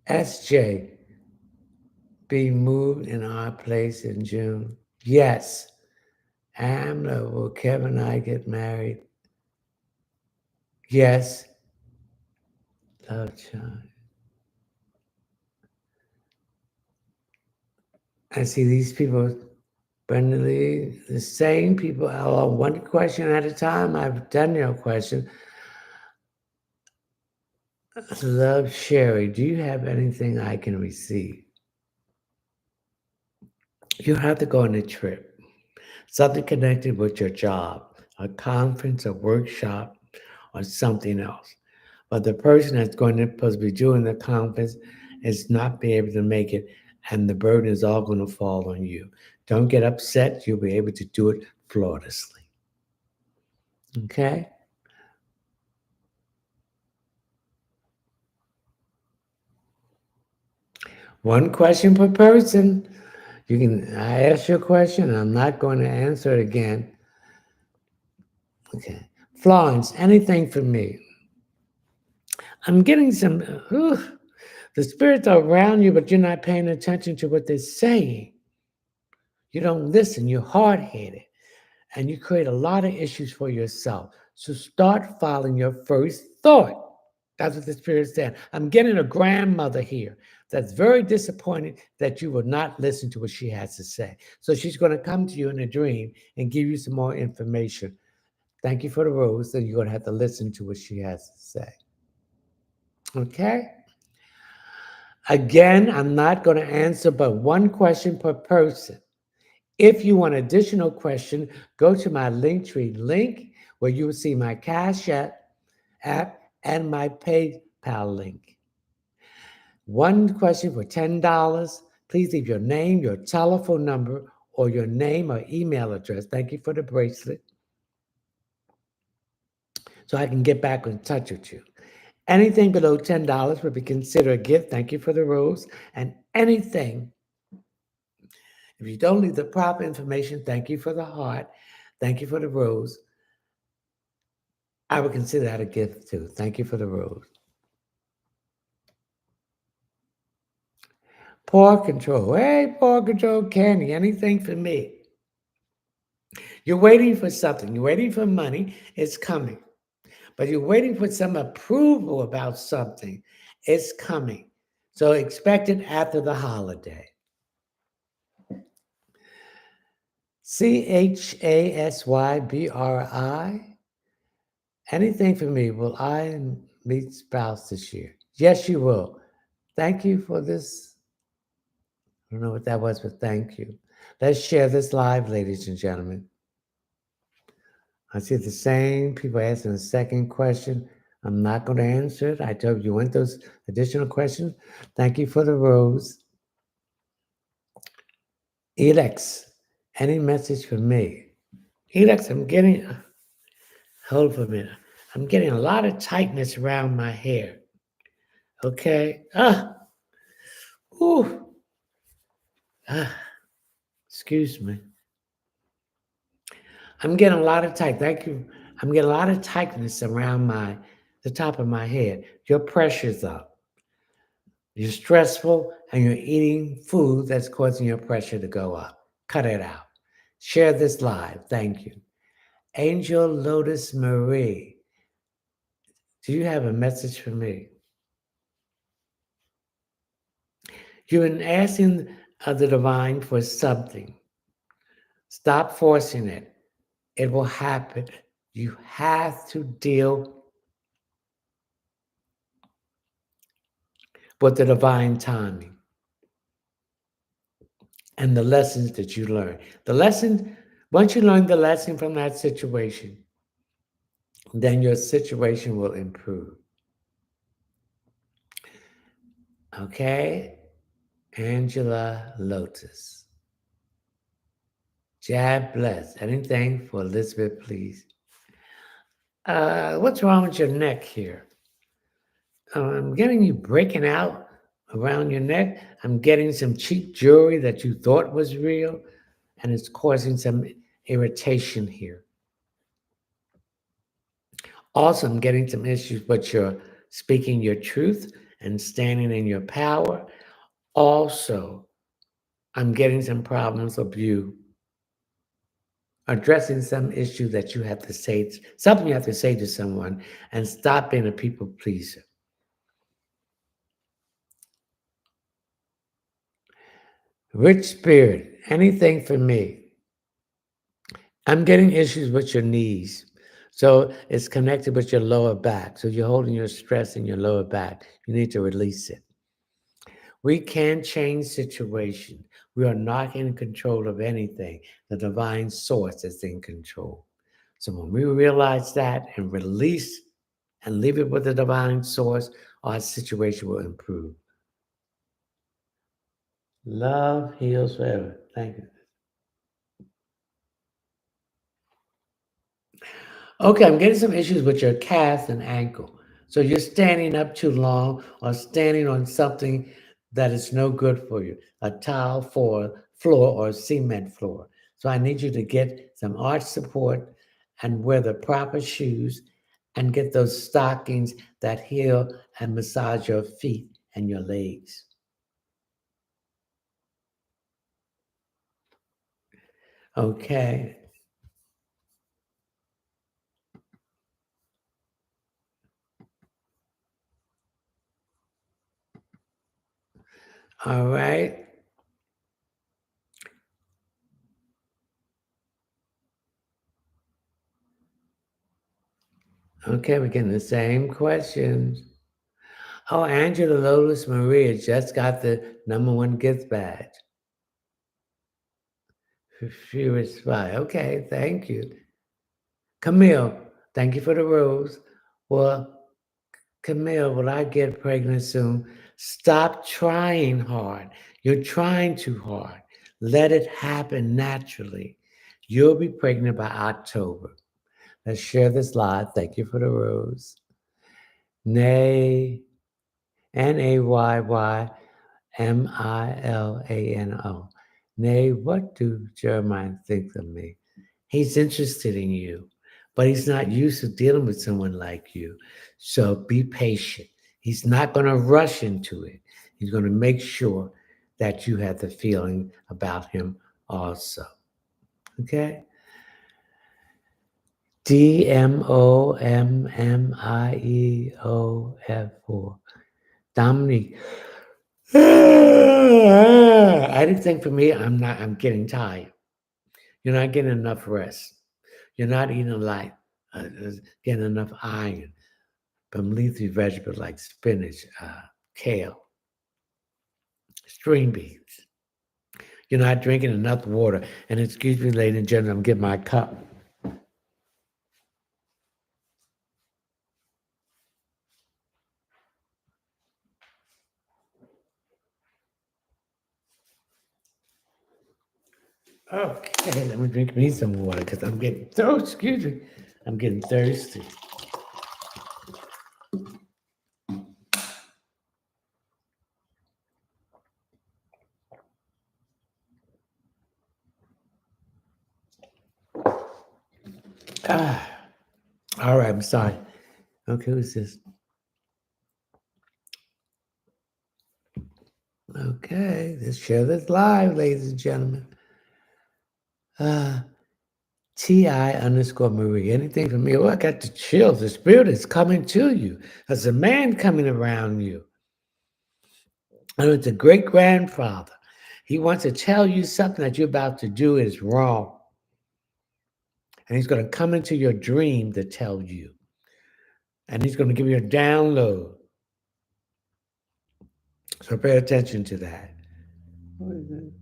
SJ, be moved in our place in June. Yes. Amna, will Kevin and I get married? Yes. Love child. I see these people, Brenda Lee, the same people. I'll one question at a time. I've done your question. Love Sherry, do you have anything I can receive? You have to go on a trip, something connected with your job, a conference, a workshop, or something else. But the person that's going to supposed to be doing the conference is not be able to make it, and the burden is all going to fall on you. Don't get upset. You'll be able to do it flawlessly. Okay? One question per person. I ask you a question, and I'm not going to answer it again. Okay. Florence, anything for me? I'm getting some, the spirits are around you, but you're not paying attention to what they're saying. You don't listen. You're hard headed. And you create a lot of issues for yourself. So start following your first thought. That's what the Spirit said. I'm getting a grandmother here that's very disappointed that you will not listen to what she has to say. So she's going to come to you in a dream and give you some more information. Thank you for the rose. So you're going to have to listen to what she has to say. Okay? Again, I'm not going to answer but one question per person. If you want additional question, go to my Linktree link where you will see my Cash app and my PayPal link. One question for $10. Please leave your name, your telephone number, or your name or email address. Thank you for the bracelet. So I can get back in touch with you. Anything below $10 would be considered a gift. Thank you for the rose. And anything, if you don't leave the proper information, thank you for the heart. Thank you for the rose. I would consider that a gift too. Thank you for the rose. Paw control. Hey, paw control candy. Anything for me? You're waiting for something. You're waiting for money. It's coming. But you're waiting for some approval about something. It's coming. So expect it after the holiday. CHASYBRI. Anything for me? Will I meet spouse this year? Yes, you will. Thank you for this. I don't know what that was, but thank you. Let's share this live, ladies and gentlemen. I see the same people asking the second question. I'm not going to answer it. I told you want those additional questions. Thank you for the rose. Elex, any message for me? Elex, hold for a minute. I'm getting a lot of tightness around my hair. Okay. Ooh. Excuse me. I'm getting a lot of tight. Thank you. I'm getting a lot of tightness around the top of my head. Your pressure's up. You're stressful and you're eating food that's causing your pressure to go up. Cut it out. Share this live. Thank you. Angel Lotus Marie, do you have a message for me? You've been asking of the divine for something. Stop forcing it. It will happen. You have to deal with the divine timing and the lessons that you learn. Once you learn the lesson from that situation, then your situation will improve. Okay? Angela Lotus. Jab bless. Anything for Elizabeth, please? What's wrong with your neck here? I'm getting you breaking out around your neck. I'm getting some cheap jewelry that you thought was real, and it's causing some irritation here. Also, I'm getting some issues, but you're speaking your truth and standing in your power. Also, I'm getting some problems of you addressing some issue that you have to say, something you have to say to someone, and stop being a people pleaser. Rich spirit, anything for me. I'm getting issues with your knees. So it's connected with your lower back. So you're holding your stress in your lower back. You need to release it. We can change situation. We are not in control of anything. The divine source is in control. So when we realize that and release and leave it with the divine source, our situation will improve. Love heals forever. Thank you. Okay, I'm getting some issues with your calf and ankle. So you're standing up too long or standing on something that is no good for you, a tile floor or a cement floor. So I need you to get some arch support and wear the proper shoes and get those stockings that heal and massage your feet and your legs. Okay. All right. Okay, we're getting the same questions. Oh, Angela Lolis Maria just got the #1 gift badge. Furious Spy. Okay, thank you. Camille, thank you for the rose. Well, Camille, will I get pregnant soon? Stop trying hard. You're trying too hard. Let it happen naturally. You'll be pregnant by October. Let's share this live. Thank you for the rose. Nay, Nayyymilano. Nay, what do Jeremiah think of me? He's interested in you, but he's not used to dealing with someone like you. So be patient. He's not going to rush into it. He's going to make sure that you have the feeling about him also. Okay? DMOMMIEOF4. Dominique. Anything for me, I'm getting tired. You're not getting enough rest. You're not eating light, getting enough iron from leafy vegetables like spinach, kale, string beans. You're not drinking enough water. And excuse me, ladies and gentlemen, I'm getting my cup. Okay, let me drink me some water because I'm getting so, excuse me, I'm getting thirsty. Ah, all right, I'm sorry. Okay, who's this? Okay, let's share this live, ladies and gentlemen. TI_Marie. Anything from me? Oh, I got the chills. The spirit is coming to you. There's a man coming around you. And it's a great grandfather. He wants to tell you something that you're about to do is wrong. And he's going to come into your dream to tell you. And he's going to give you a download. So pay attention to that. What is it?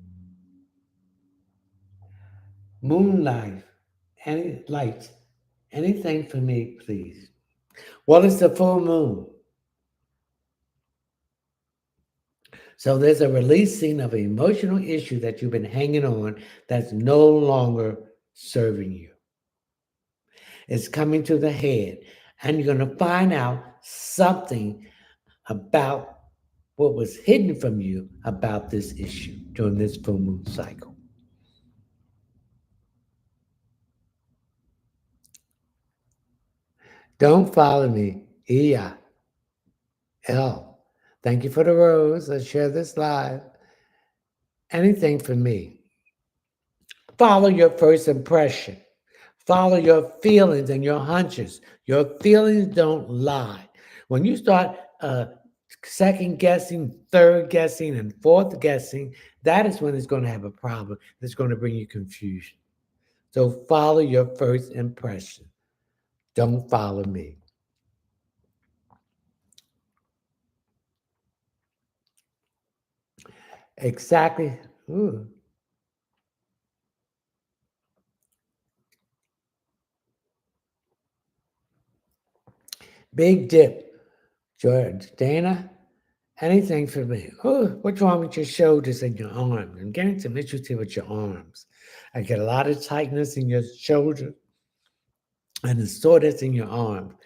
Moonlight. Any light. Anything for me, please. Well, it's the full moon. So there's a releasing of an emotional issue that you've been hanging on that's no longer serving you. It's coming to the head, and you're going to find out something about what was hidden from you about this issue during this full moon cycle. Don't follow me. Iya. L. Thank you for the rose. Let's share this live. Anything for me. Follow your first impression. Follow your feelings and your hunches. Your feelings don't lie. When you start second guessing, third guessing, and fourth guessing, that is when it's going to have a problem. It's going to bring you confusion. So follow your first impression. Don't follow me. Exactly. Ooh. Big dip. George, Dana, anything for me. Oh, what's wrong with your shoulders and your arms? I'm getting some issues here with your arms. I get a lot of tightness in your shoulder and the soreness in your arm.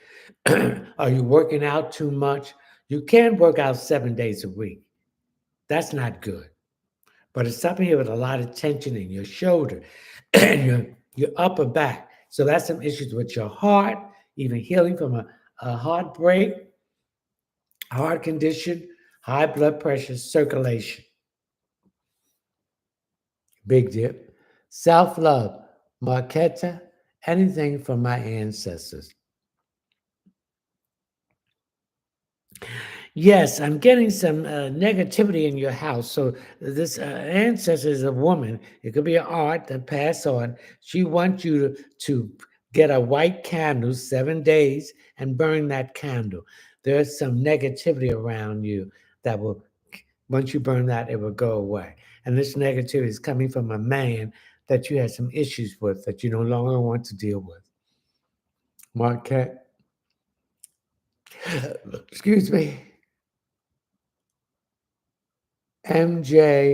Are you working out too much? You can work out 7 days a week. That's not good. But it's something here with a lot of tension in your shoulder and your upper back. So that's some issues with your heart, even healing from a heartbreak, heart condition, high blood pressure, circulation. Big dip. Self love. Marquetta, anything from my ancestors. Yes, I'm getting some negativity in your house. So this ancestor is a woman. It could be an art that passed on. She wants you to Get a white candle 7 days and burn that candle. There's some negativity around you that will, once you burn that, it will go away. And this negativity is coming from a man that you had some issues with that you no longer want to deal with. Marquette, excuse me, MJJEELY.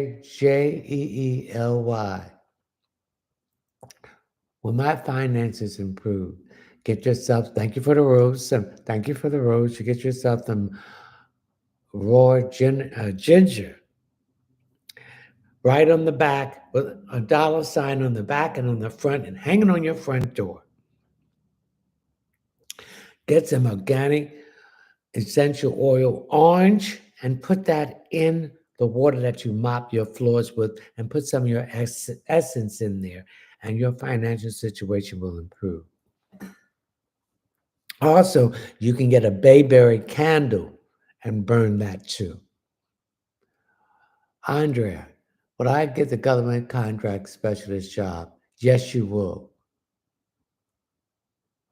Will my finances improve? Get yourself, thank you for the rose. Thank you for the rose. You get yourself some raw ginger right on the back with a dollar sign on the back and on the front and hanging on your front door. Get some organic essential oil orange and put that in the water that you mop your floors with and put some of your essence in there and your financial situation will improve. Also, you can get a bayberry candle and burn that too. Andrea, would I get the government contract specialist job? Yes, you will.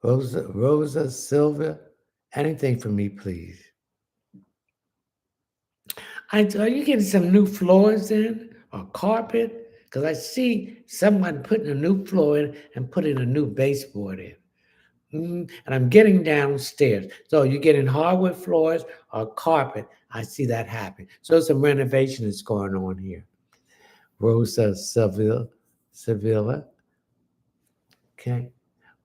Rosa, Silva, anything for me, please. Are you getting some new floors in or carpet? Because I see someone putting a new floor in and putting a new baseboard in. And I'm getting downstairs. So you're getting hardwood floors or carpet. I see that happen. So some renovation is going on here. Rosa Sevilla. Okay.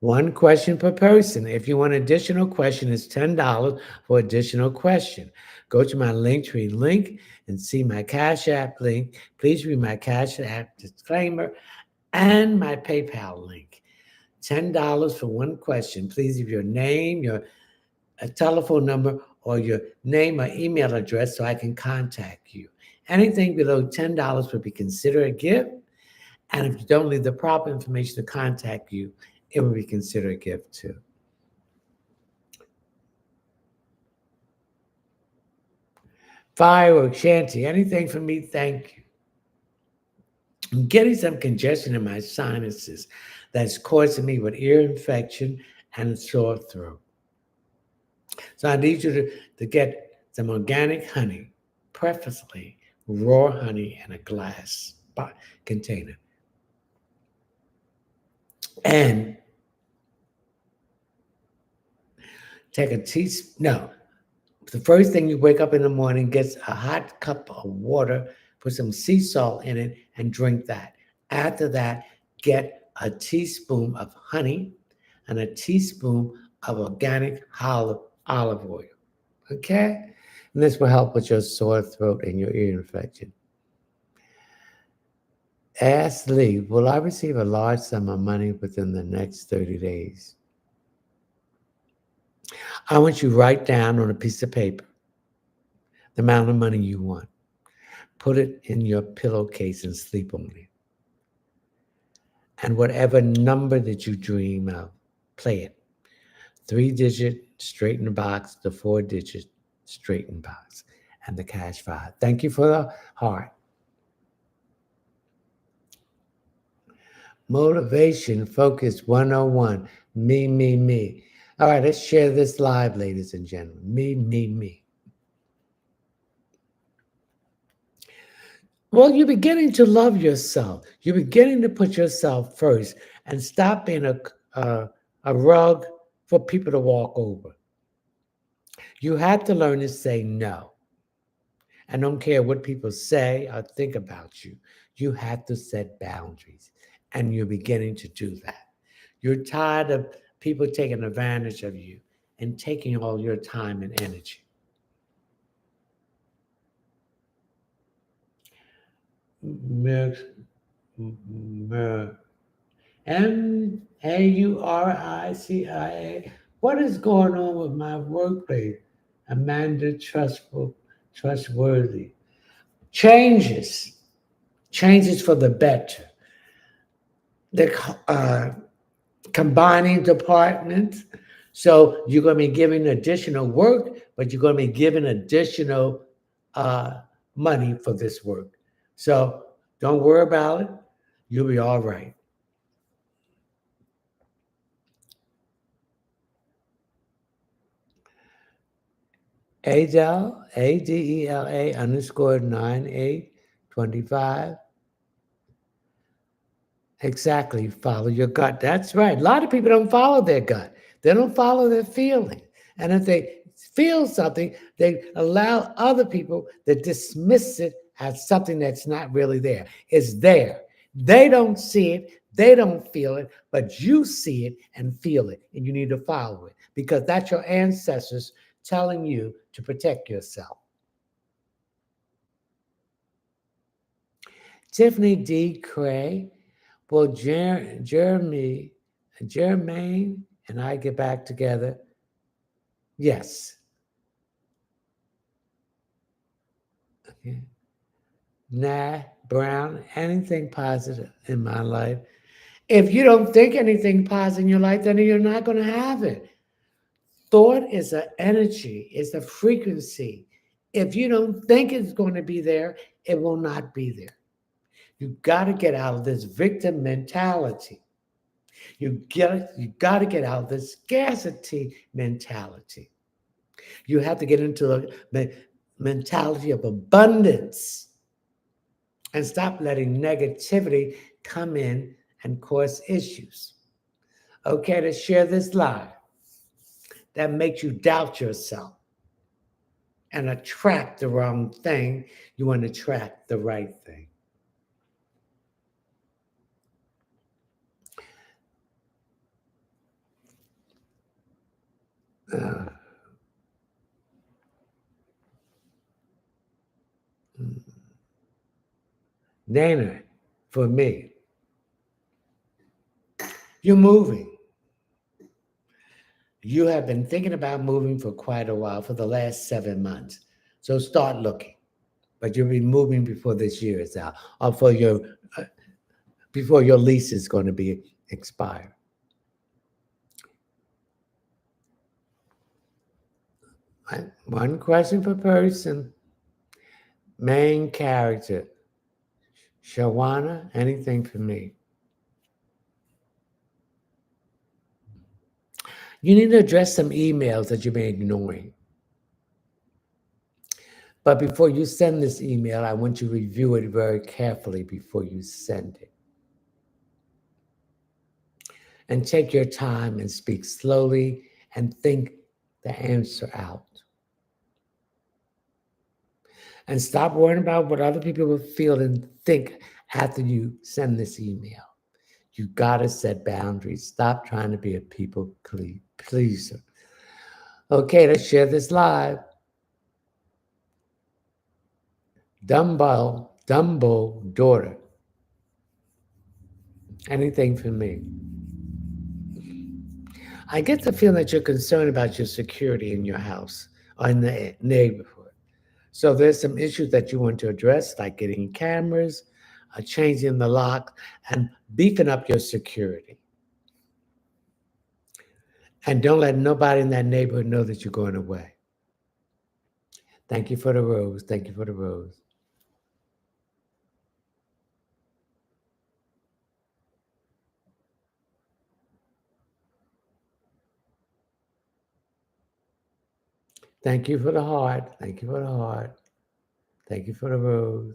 One question per person. If you want additional question, it's $10 for additional question. Go to my Linktree link and see my Cash App link. Please read my Cash App disclaimer and my PayPal link. $10 for one question. Please leave your name, your telephone number, or your name or email address so I can contact you. Anything below $10 would be considered a gift. And if you don't leave the proper information to contact you, it will be considered a gift too. Fireworks, Shanty, anything for me, thank you. I'm getting some congestion in my sinuses that's causing me with ear infection and sore throat. So I need you to get some organic honey, preferably raw honey in a glass container. And take a teaspoon, no, the first thing you wake up in the morning, get a hot cup of water, put some sea salt in it, and drink that. After that, get a teaspoon of honey and a teaspoon of organic olive oil. Okay? And this will help with your sore throat and your ear infection. Ask Lee, will I receive a large sum of money within the next 30 days? I want you to write down on a piece of paper the amount of money you want. Put it in your pillowcase and sleep on it. And whatever number that you dream of, play it. 3-digit straight in the box, the 4-digit straight in box, and the cash 5. Thank you for the heart. Motivation Focus 101. Me. All right, let's share this live, ladies and gentlemen. Me. Well, you're beginning to love yourself. You're beginning to put yourself first and stop being a rug for people to walk over. You have to learn to say no. I don't care what people say or think about you. You have to set boundaries, and you're beginning to do that. You're tired of people taking advantage of you and taking all your time and energy. MAURICIA. What is going on with my workplace? Amanda Trustworthy. Changes for the better. The combining departments. So you're going to be giving additional work, but you're going to be given additional money for this work. So don't worry about it. You'll be all right. Adele, ADELA underscore 9825. Exactly. Follow your gut. That's right. A lot of people don't follow their gut. They don't follow their feeling. And if they feel something, they allow other people to dismiss it as something that's not really there. It's there. They don't see it. They don't feel it, but you see it and feel it. And you need to follow it because that's your ancestors telling you to protect yourself. Tiffany D. Cray. Will Jermaine and I get back together? Yes. Okay. Nah, Brown, anything positive in my life. If you don't think anything positive in your life, then you're not going to have it. Thought is an energy, it's a frequency. If you don't think it's going to be there, it will not be there. You got to get out of this victim mentality. You got to get out of the scarcity mentality. You have to get into a mentality of abundance and stop letting negativity come in and cause issues. Okay, to share this live that makes you doubt yourself and attract the wrong thing. You want to attract the right thing. Uh, Dana, for me, you're moving. You have been thinking about moving for quite a while, for the last 7 months. So start looking. But you'll be moving before this year is out, or for your before your lease is going to be expired. Right? One question per person. Main character. Shawana, anything for me? You need to address some emails that you've been ignoring. But before you send this email, I want you to review it very carefully before you send it. And take your time and speak slowly and think the answer out. And stop worrying about what other people will feel and think after you send this email. You gotta set boundaries. Stop trying to be a people pleaser. Okay, let's share this live. Dumbo daughter. Anything for me? I get the feeling that you're concerned about your security in your house or in the neighborhood. So there's some issues that you want to address, like getting cameras, changing the lock, and beefing up your security. And don't let nobody in that neighborhood know that you're going away. Thank you for the rose. Thank you for the rose. Thank you for the heart. Thank you for the heart. Thank you for the rose.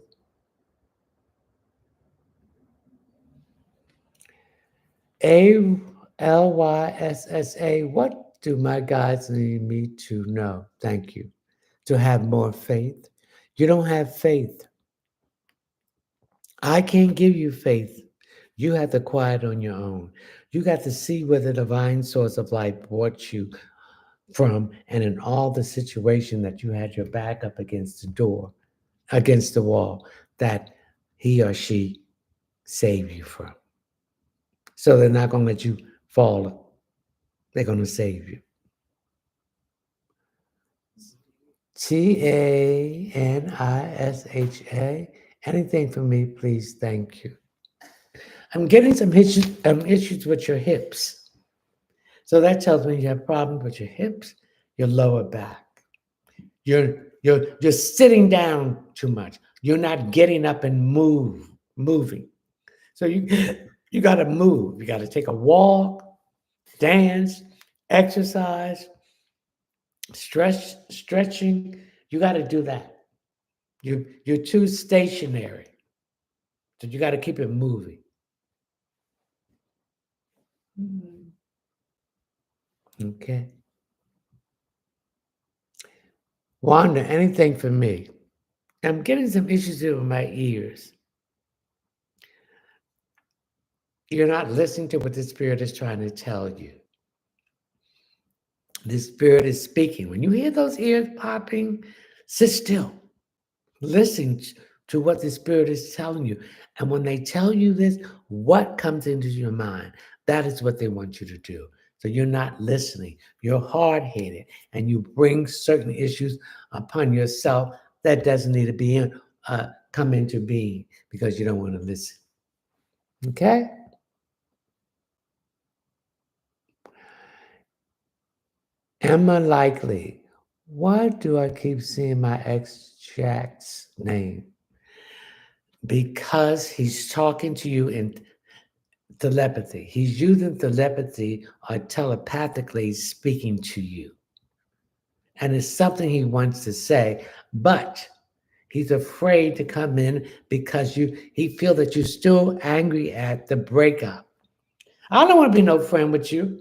ALYSSA, what do my guides need me to know? Thank you. To have more faith. You don't have faith. I can't give you faith. You have to quiet on your own. You got to see where the divine source of life brought you from, and in all the situation that you had your back up against the door, against the wall, that he or she saved you from. So they're not going to let you fall. They're going to save you. TANISHA. Anything for me, please. Thank you. I'm getting some issues with your hips. So that tells me you have problems with your hips, your lower back. You're sitting down too much. You're not getting up and moving. So you got to move. You got to take a walk, dance, exercise, Stretching, you got to do that. You're too stationary. So you got to keep it moving. Mhm. Okay. Wanda, anything for me? I'm getting some issues here with my ears. You're not listening to what the Spirit is trying to tell you. The Spirit is speaking. When you hear those ears popping, sit still. Listen to what the Spirit is telling you. And when they tell you this, what comes into your mind? That is what they want you to do. So you're not listening. You're hard headed and you bring certain issues upon yourself that doesn't need to be come into being because you don't want to listen. Okay? Emma Likely. Why do I keep seeing my ex Jack's name? Because he's talking to you in telepathy. He's using telepathy or telepathically speaking to you. And it's something he wants to say, but he's afraid to come in because he feels that you're still angry at the breakup. I don't want to be no friend with you.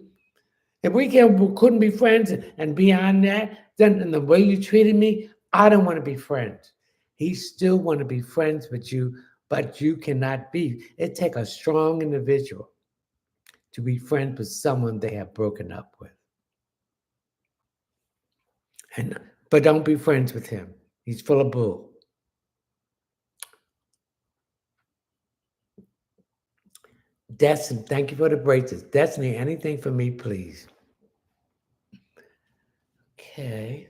If couldn't be friends and beyond that, then in the way you treated me, I don't want to be friends. He still want to be friends with you, but you cannot be. It takes a strong individual to be friends with someone they have broken up with. And but don't be friends with him. He's full of bull. Destiny, thank you for the braces. Destiny, anything for me, please. Okay.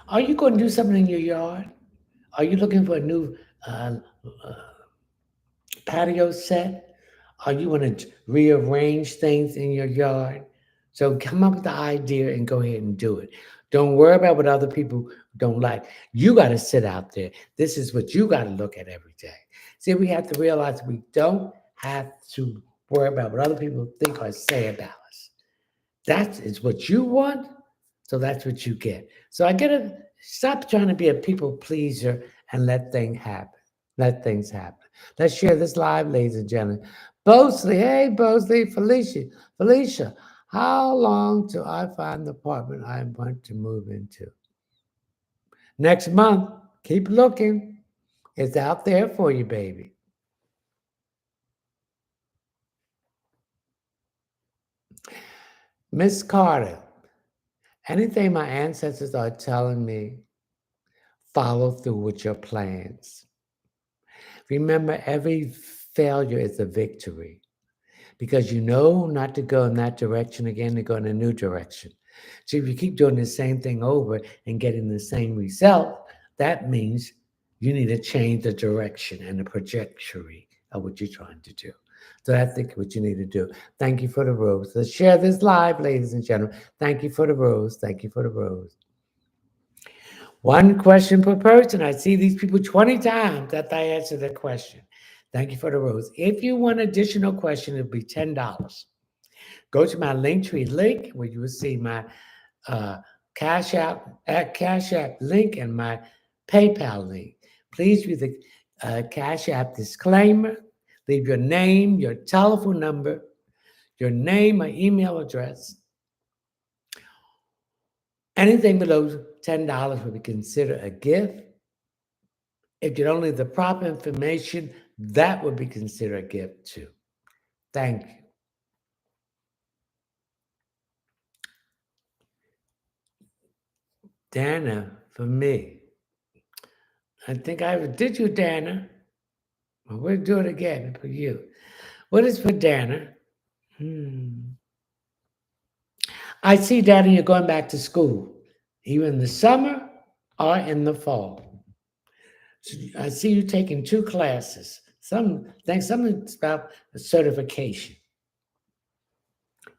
Are you going to do something in your yard? Are you looking for a new uh, uh, patio set? Are you want to rearrange things in your yard? So come up with the idea and go ahead and do it. Don't worry about what other people don't like. You got to sit out there. This is what you got to look at every day. See, we have to realize we don't have to worry about what other people think or say about us. That is what you want, so that's what you get. So I get to stop trying to be a people pleaser and let things happen. Let things happen. Let's share this live, ladies and gentlemen. Bosley, hey Bosley, Felicia, how long till I find the apartment I want to move into? Next month. Keep looking. It's out there for you, baby. Miss Carter, anything my ancestors are telling me, follow through with your plans. Remember, every failure is a victory because you know not to go in that direction again, to go in a new direction. So if you keep doing the same thing over and getting the same result, that means you need to change the direction and the trajectory of what you're trying to do. So I think what you need to do. Thank you for the rose. Let's share this live, ladies and gentlemen. Thank you for the rose. Thank you for the rose. One question per person. I see these people 20 times that I answer the question. Thank you for the rose. If you want additional question, it'll be $10. Go to my Linktree link where you will see my uh, Cash App link and my PayPal link. Please read the Cash App disclaimer. Leave your name, your telephone number, your name or email address. Anything below $10 will be considered a gift. If you don't leave the proper information, that would be considered a gift too. Thank you. Dana, for me. I think I did you, Dana. Well, we'll do it again for you. What is for Dana? I see, Dana, you're going back to school, either in the summer or in the fall. So I see you taking two classes. Something about a certification.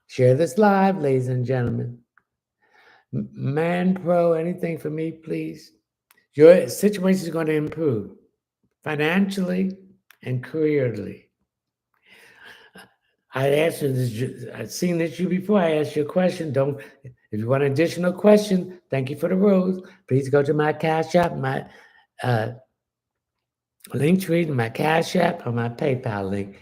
Share this live, ladies and gentlemen. Man Pro, anything for me, please? Your situation is going to improve financially and careerly. I answered this. I've seen this you before. I asked you a question. Don't. If you want an additional question, thank you for the rose. Please go to my Cash App, my uh, link tree, my Cash App, or my PayPal link.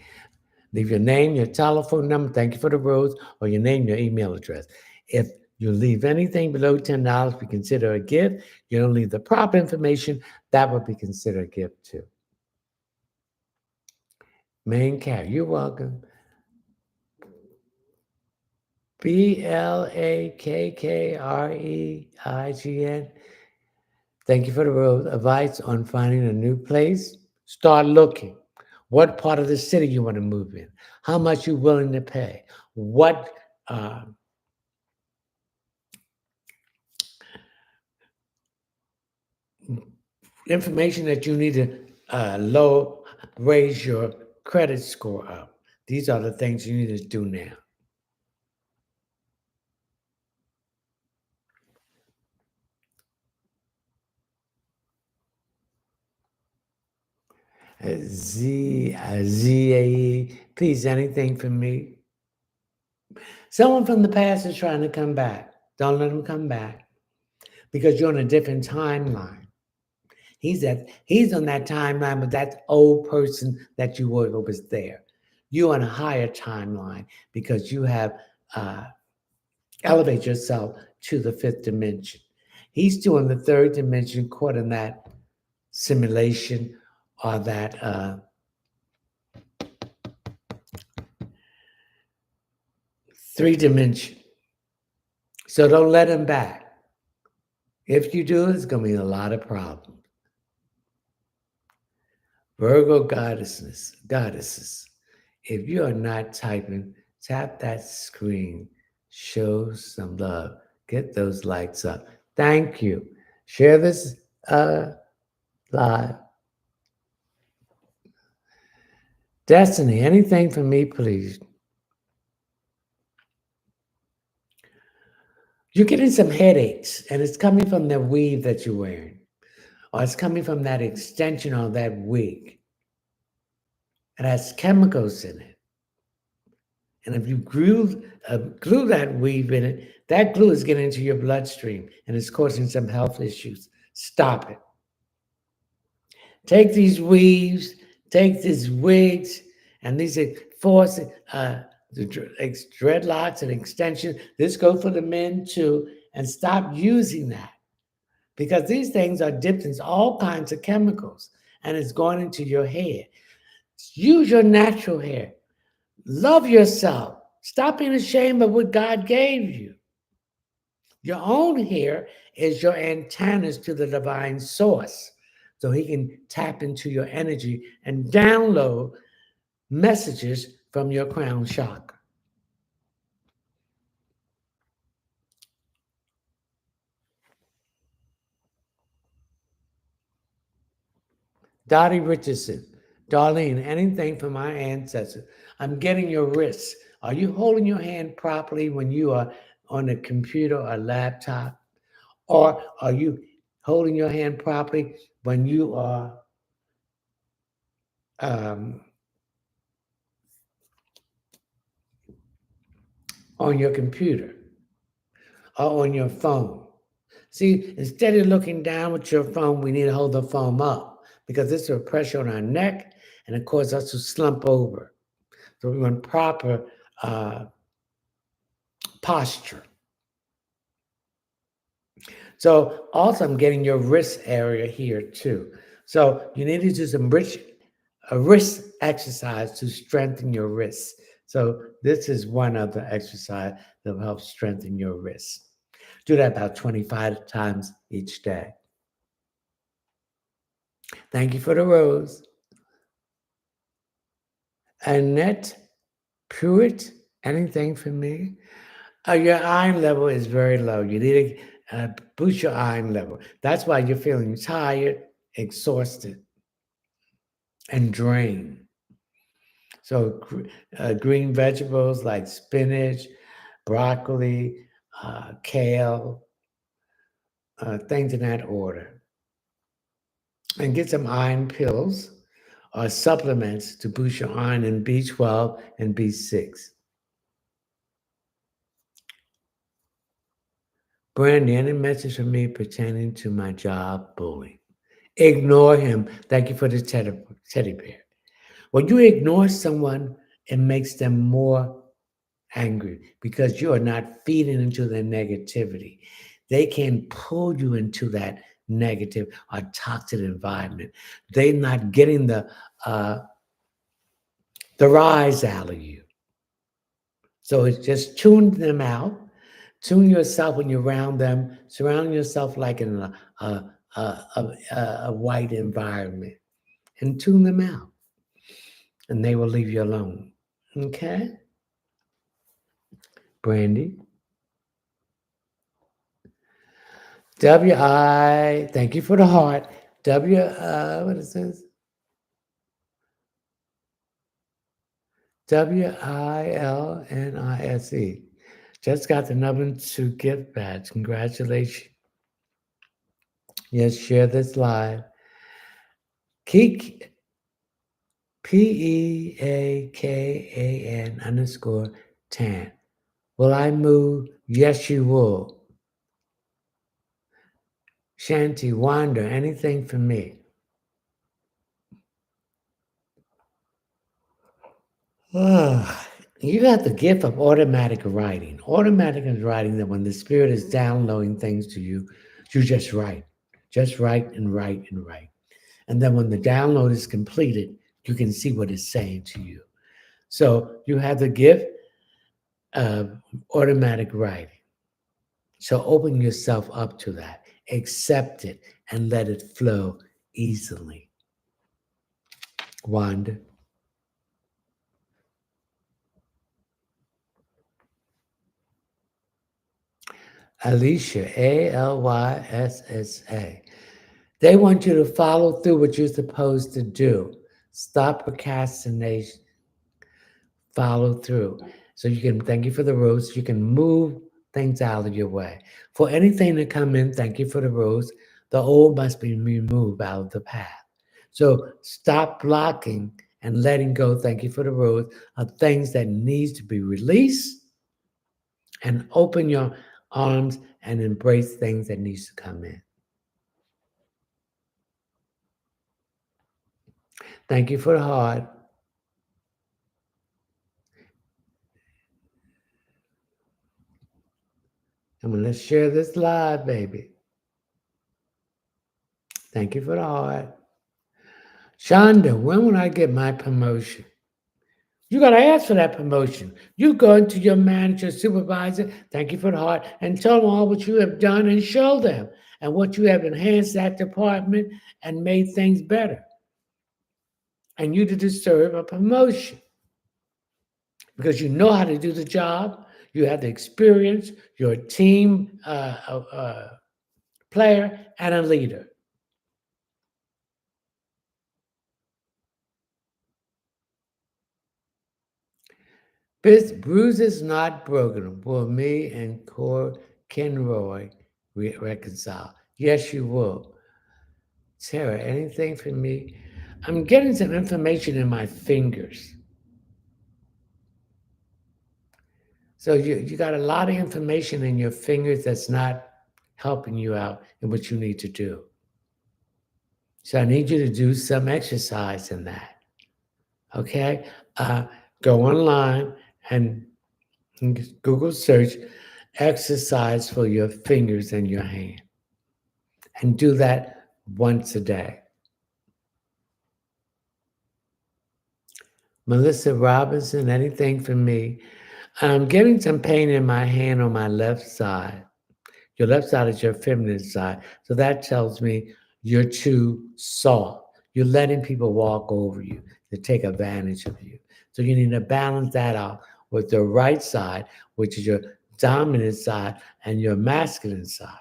Leave your name, your telephone number. Thank you for the rose, or your name, your email address. If you leave anything below $10, we consider a gift. You don't leave the proper information, that would be considered a gift too. Main cat, you're welcome. BLAKKREIGN. Thank you for the rose. Advice on finding a new place. Start looking. What part of the city you want to move in? How much you willing to pay? What uh, information that you need to raise your credit score up. These are the things you need to do now. ZAE, please, anything for me? Someone from the past is trying to come back. Don't let them come back because you're on a different timeline. He's on that timeline, but that old person that you were was there. You're on a higher timeline because you have uh, elevate yourself to the fifth dimension. He's still in the third dimension, caught in that simulation or that three dimension. So don't let him back. If you do, it's going to be a lot of problems. Virgo goddesses, if you are not typing, tap that screen, show some love, get those lights up. Thank you. Share this live. Destiny, anything for me, please. You're getting some headaches, and it's coming from the weave that you're wearing, or it's coming from that extension or that wig. It has chemicals in it. And if you glue that weave in it, that glue is getting into your bloodstream and it's causing some health issues. Stop it. Take these weaves, take these wigs, and these force dreadlocks and extensions. This goes for the men too, and stop using that because these things are dipped in all kinds of chemicals and it's going into your hair. Use your natural hair. Love yourself. Stop being ashamed of what God gave you. Your own hair is your antennas to the divine source. So he can tap into your energy and download messages from your crown chakra. Dottie Richardson, Darlene, anything from my ancestors. I'm getting your wrists. Are you holding your hand properly when you are on a computer or laptop? Or are you holding your hand properly when you are um, on your computer or on your phone? See, instead of looking down with your phone, we need to hold the phone up because this will pressure on our neck and it causes us to slump over. So we want proper uh, posture. So also I'm getting your wrist area here too. So you need to do some wrist exercise to strengthen your wrists. So this is one other exercise that will help strengthen your wrists. Do that about 25 times each day. Thank you for the rose. Annette Pruitt, anything for me? Your iron level is very low. You need to boost your iron level. That's why you're feeling tired, exhausted, and drained. So, green vegetables like spinach, broccoli, kale, things in that order. And get some iron pills or supplements to boost your iron and B12 and B6. Brandy, any message from me pertaining to my job bullying? Ignore him. Thank you for the teddy bear. When you ignore someone, it makes them more angry because you are not feeding into their negativity. They can pull you into that negative or toxic environment. They're not getting uh, the rise out of you. So it's just tune them out. Tune yourself when you're around them. Surround yourself like in a white environment and tune them out, and they will leave you alone. Okay, Brandy. W-I, thank you for the heart. What is this? WILNISE. Just got the number 2 gift badge. Congratulations. Yes, share this live. Keek, PEAKAN_tan. Will I move? Yes, you will. Shanti, Wanda, anything for me? You got the gift of automatic writing. Automatic is writing that when the spirit is downloading things to you, you just write. Just write and write and write. And then when the download is completed, you can see what it's saying to you. So you have the gift of automatic writing. So open yourself up to that, accept it, and let it flow easily. Wanda. Alicia, ALYSSA. They want you to follow through what you're supposed to do. Stop procrastination. Follow through. So you can, thank you for the rose. You can move things out of your way. For anything to come in, thank you for the rose. The old must be removed out of the path. So stop blocking and letting go, thank you for the rose, of things that needs to be released, and open your arms and embrace things that needs to come in. Thank you for the heart. And let's share this live, baby. Thank you for the heart. Shonda, when will I get my promotion? You got to ask for that promotion. You go into your manager, supervisor, thank you for the heart, and tell them all what you have done and show them and what you have enhanced that department and made things better. And you deserve a promotion because you know how to do the job. You have the experience. You're a team player and a leader. Bruises not broken. Will me and Core Kenroy reconcile? Yes, you will. Sarah, anything for me? I'm getting some information in my fingers. So you got a lot of information in your fingers that's not helping you out in what you need to do. So I need you to do some exercise in that. Okay? Go online and Google search exercise for your fingers and your hand. And do that once a day. Melissa Robinson, anything for me? I'm getting some pain in my hand on my left side. Your left side is your feminine side. So that tells me you're too soft. You're letting people walk over you to take advantage of you. So you need to balance that out with the right side, which is your dominant side, and your masculine side,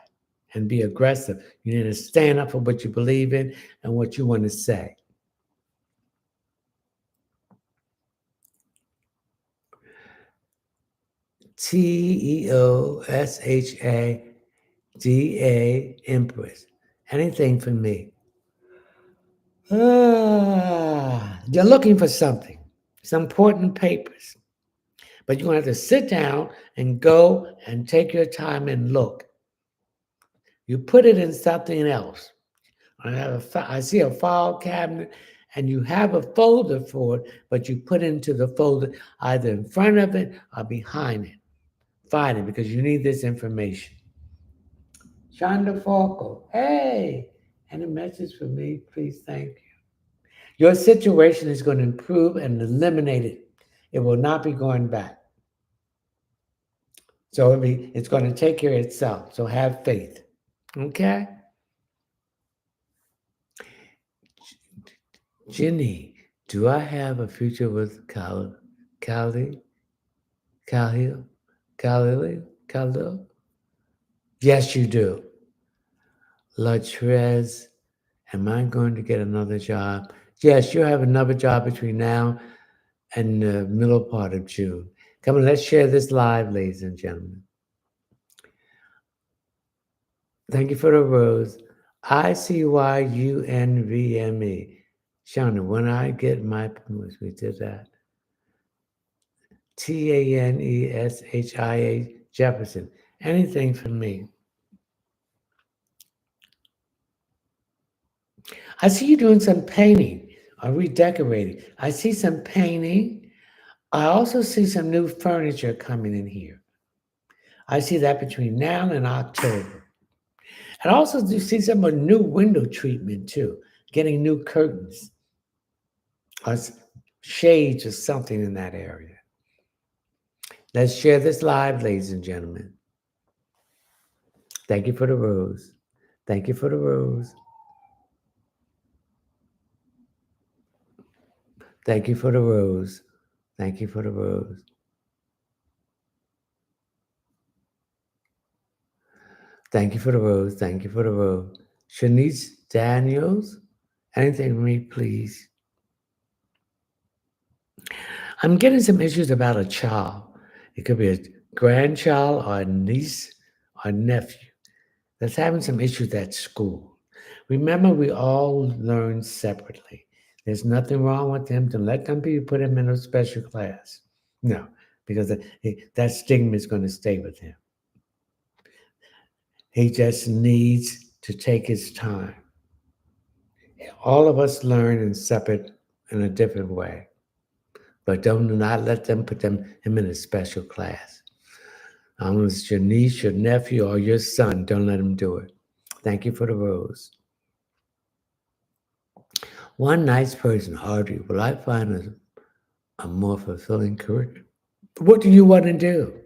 and be aggressive. You need to stand up for what you believe in and what you want to say. TEOSHADA Empress. Anything for me? You're looking for something, some important papers, but you're going to have to sit down and go and take your time and look. You put it in something else. I see a file cabinet, and you have a folder for it, but you put it into the folder either in front of it or behind it. Find it because you need this information. Shonda Falco, hey, and a message for me, please, thank you. Your situation is going to improve and eliminate it. It will not be going back. So it's going to take care of itself. So have faith. Okay? Ginny, do I have a future with Cali, Khalil, Khalil? Yes, you do. Latrez, am I going to get another job? Yes, you have another job between now and the middle part of June. Come on, let's share this live, ladies and gentlemen. Thank you for the rose. ICYUNVME. Shauna, when I get my promotion, we did that. TANESHIA Jefferson. Anything for me. I see you doing some painting or redecorating. I see some painting. I also see some new furniture coming in here. I see that between now and October. And also you see some new window treatment too, getting new curtains or shades or something in that area. Let's share this live, ladies and gentlemen. Thank you for the rose. Thank you for the rose. Thank you for the rose. Thank you for the rose. Thank you for the rose. Thank you for the rose. Shanice Daniels, anything for me, please? I'm getting some issues about a child. It could be a grandchild or a niece or nephew that's having some issues at school. Remember, we all learn separately. There's nothing wrong with them to let them be put him in a special class. No, because that stigma is going to stay with him. He just needs to take his time. All of us learn in separate in a different way, but do not let them put him in a special class. Unless it's your niece, your nephew, or your son, don't let him do it. Thank you for the rose. One nice person, Audrey, will I find a more fulfilling career? What do you want to do?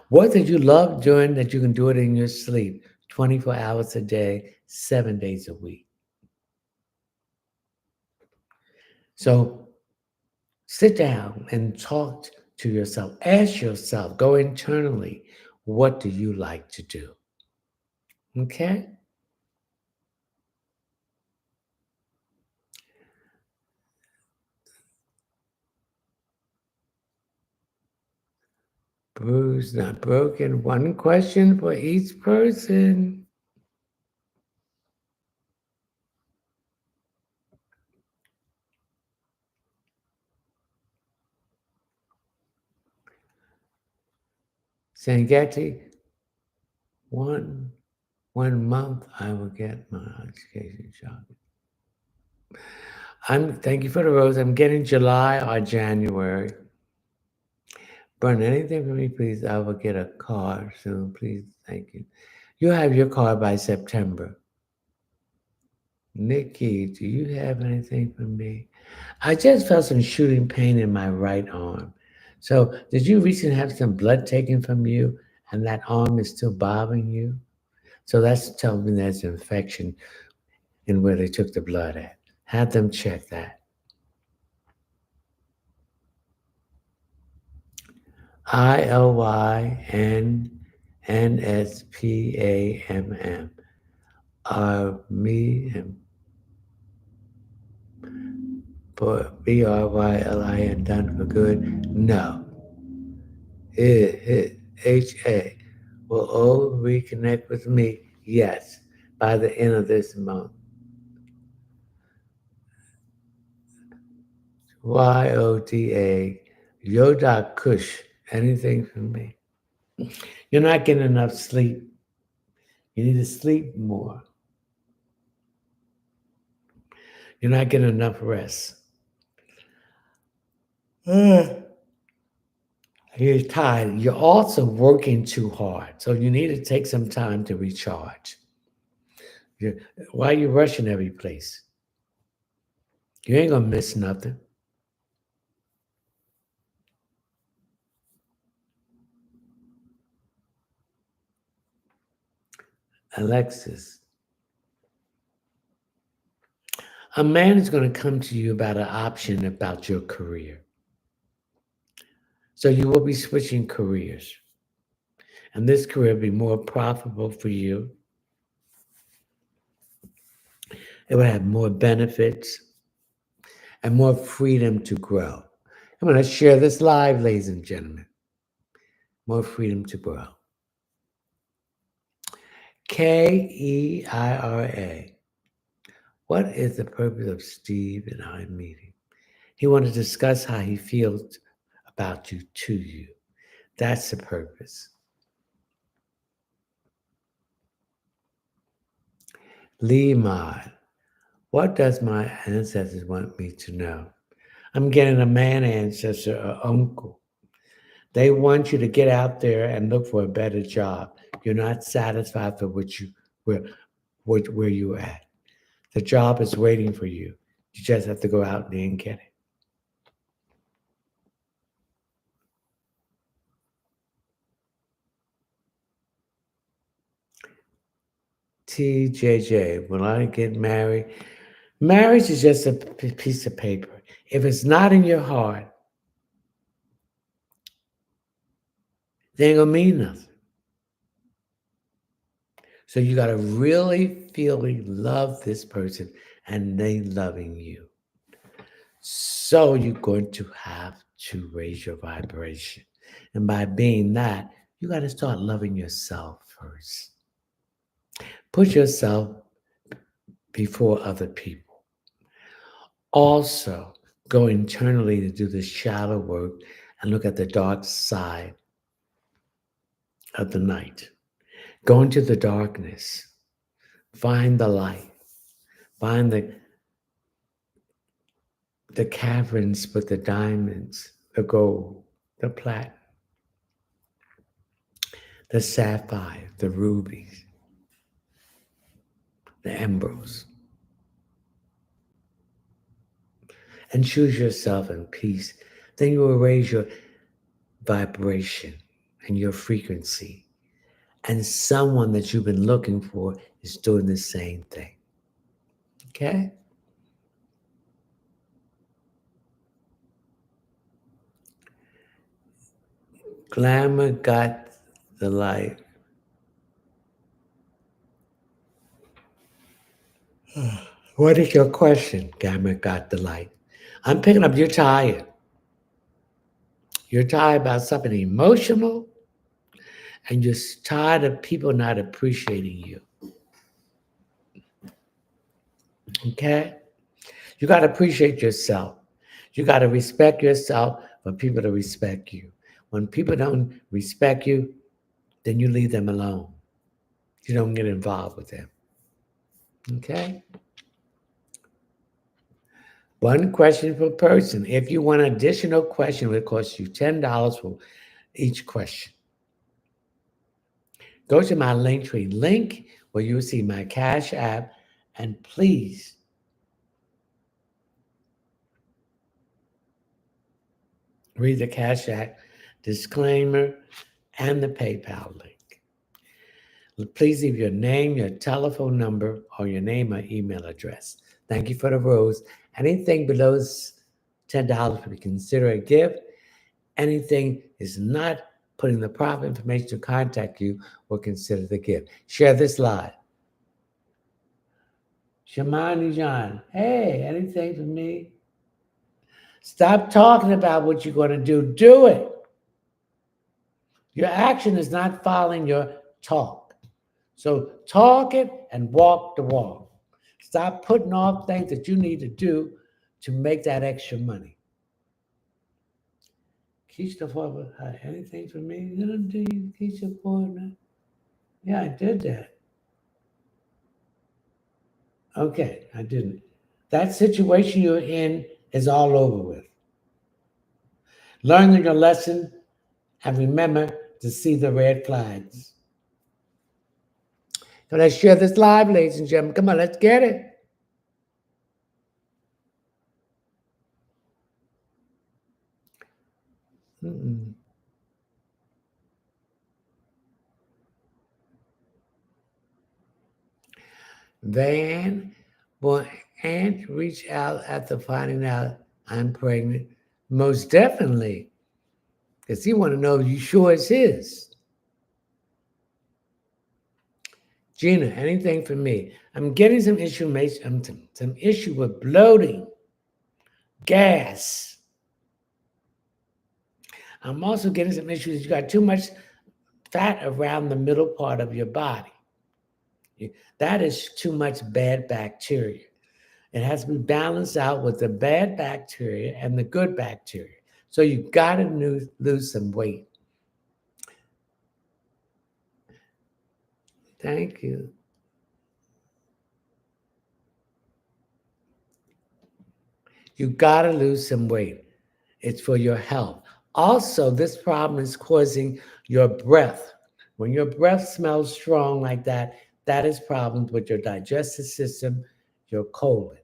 What did you love doing that you can do it in your sleep 24 hours a day, 7 days a week? So sit down and talk to yourself. Ask yourself, go internally, what do you like to do? Okay? Bruised, not broken. One question for each person. Sangati, one month I will get my education job. Thank you for the rose. I'm getting July or January. Burn anything for me, please. I will get a car soon, please. Thank you. You have your car by September. Nikki, do you have anything for me? I just felt some shooting pain in my right arm. So, did you recently have some blood taken from you and that arm is still bothering you? So, that's telling me there's an infection in where they took the blood at. Have them check that. ILYNNSPAMM. Are me and BRYLIN done for good? No. HA. Will O reconnect with me? Yes. By the end of this month. YODA, Yoda Kush. Anything from me? You're not getting enough sleep. You need to sleep more. You're not getting enough rest. You're tired. You're also working too hard. So you need to take some time to recharge. You Why are you rushing every place? You ain't gonna miss nothing. Alexis, a man is going to come to you about an option about your career. So you will be switching careers. And this career will be more profitable for you. It will have more benefits and more freedom to grow. I'm going to share this live, ladies and gentlemen. More freedom to grow. Keira. What is the purpose of Steve and I meeting? He wanted to discuss how he feels about you to you. That's the purpose. Limad. What does my ancestors want me to know? I'm getting a man ancestor or uncle. They want you to get out there and look for a better job. You're not satisfied for where you're at. The job is waiting for you. You just have to go out there and get it. TJJ, will I get married? Marriage is just a piece of paper. If it's not in your heart, they ain't gonna mean nothing. So you got to really feeling love this person and they loving you. So you're going to have to raise your vibration. And by being that, you got to start loving yourself first. Put yourself before other people. Also, go internally to do the shadow work and look at the dark side of the night. Go into the darkness. Find the light. Find the caverns with the diamonds, the gold, the platinum, the sapphire, the rubies, the emeralds. And choose yourself in peace. Then you will raise your vibration and your frequency. And someone that you've been looking for is doing the same thing. Okay? Glamour got the light. What is your question? Glamour got the light. I'm picking up you're tired. You're tired about something emotional, and you're tired of people not appreciating you. Okay? You got to appreciate yourself. You got to respect yourself for people to respect you. When people don't respect you, then you leave them alone. You don't get involved with them. Okay? One question per person. If you want an additional question, it will cost you $10 for each question. Go to my Linktree link where you will see my Cash App, and please read the Cash App disclaimer and the PayPal link. Please leave your name, your telephone number, or your name or email address. Thank you for the rose. Anything below $10 will be considered a gift. Anything is not putting the proper information to contact you will consider the gift. Share this live. Shamani John, hey, anything for me? Stop talking about what you're going to do. Do it. Your action is not following your talk. So talk it and walk the walk. Stop putting off things that you need to do to make that extra money. Keisha Farber, anything for me? You don't do Keisha Farber? Yeah, I did that. Okay, I didn't. That situation you're in is all over with. Learn your lesson and remember to see the red flags. So let's share this live, ladies and gentlemen. Come on, let's get it. Mm-mm. Van, will Aunt reach out after finding out I'm pregnant? Most definitely, because he want to know you sure it's his. Gina, anything for me? I'm getting some information, some issue with bloating, gas. I'm also getting some issues. You got too much fat around the middle part of your body. That is too much bad bacteria. It has to be balanced out with the bad bacteria and the good bacteria. So you got to lose some weight. Thank you. You got to lose some weight. It's for your health. Also, this problem is causing your breath. When your breath smells strong like that is problems with your digestive system, your colon.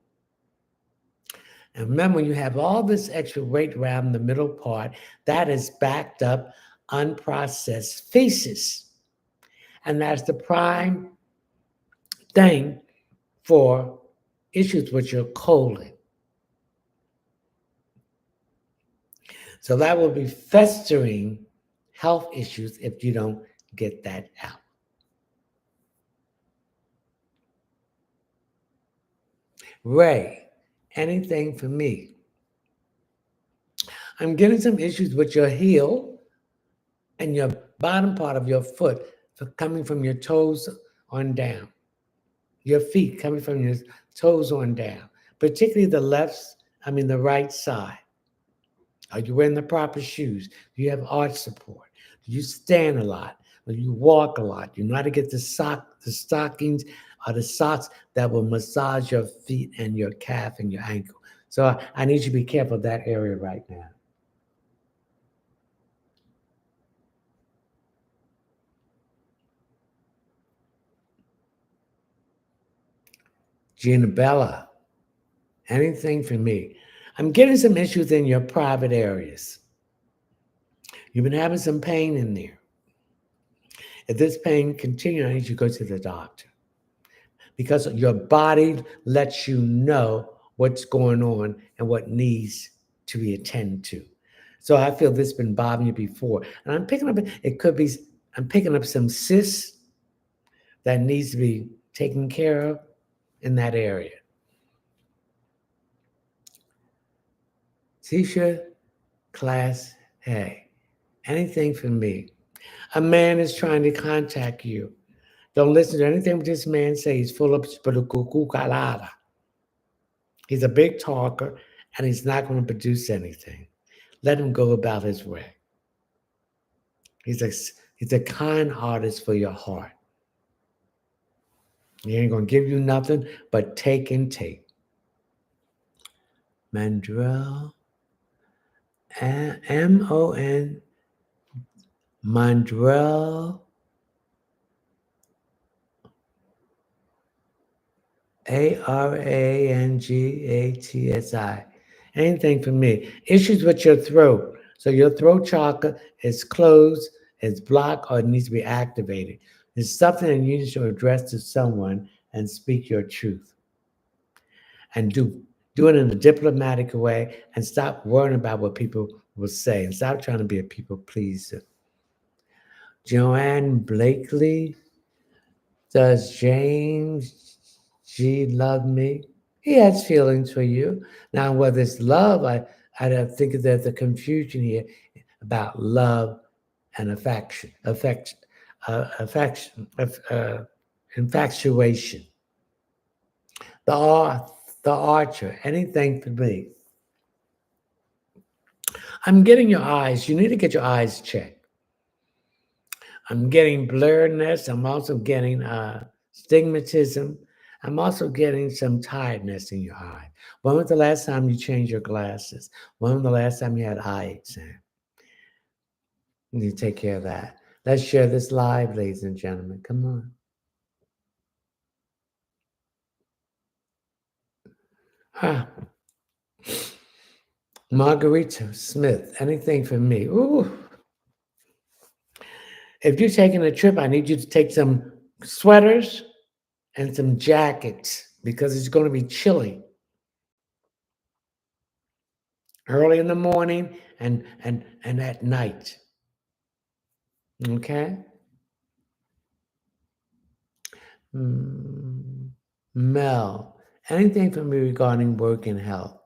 And remember, when you have all this extra weight around the middle part, that is backed up, unprocessed feces. And that's the prime thing for issues with your colon. So that will be festering health issues if you don't get that out. Ray, anything for me? I'm getting some issues with your heel and your bottom part of your foot coming from your toes on down. Your feet coming from your toes on down, particularly the right side. Are you wearing the proper shoes? Do you have arch support? Do you stand a lot? Do you walk a lot? You know how to get the stockings or the socks that will massage your feet and your calf and your ankle. So I need you to be careful of that area right now. Gina Bella, anything for me? I'm getting some issues in your private areas. You've been having some pain in there. If this pain continues, I need you to go to the doctor because your body lets you know what's going on and what needs to be attended to. So I feel this has been bothering you before. And I'm picking up some cysts that needs to be taken care of in that area. Tisha, class, hey, anything for me? A man is trying to contact you. Don't listen to anything this man says. He's full of spiritualidad. He's a big talker, and he's not going to produce anything. Let him go about his way. He's a kind artist for your heart. He ain't going to give you nothing but take and take. Mandrell, M-O-N, Mandrell, Aranghatsi. Anything for me. Issues with your throat. So your throat chakra is closed, it's blocked, or it needs to be activated. It's something that you need to address to someone and speak your truth. And do it in a diplomatic way and stop worrying about what people will say and stop trying to be a people pleaser. Joanne Blakely, does James G love me? He has feelings for you. Now, whether it's love, I don't think there's a confusion here about love and affection, infatuation. The, the archer, anything for me. I'm getting your eyes. You need to get your eyes checked. I'm getting blurredness. I'm also getting stigmatism. I'm also getting some tiredness in your eye. When was the last time you changed your glasses? When was the last time you had eye exam? You need to take care of that. Let's share this live, ladies and gentlemen. Come on. Ah, Margarita Smith, anything for me? Ooh. If you're taking a trip, I need you to take some sweaters and some jackets because it's going to be chilly early in the morning and at night. Okay? Mm, Mel, anything for me regarding work and health?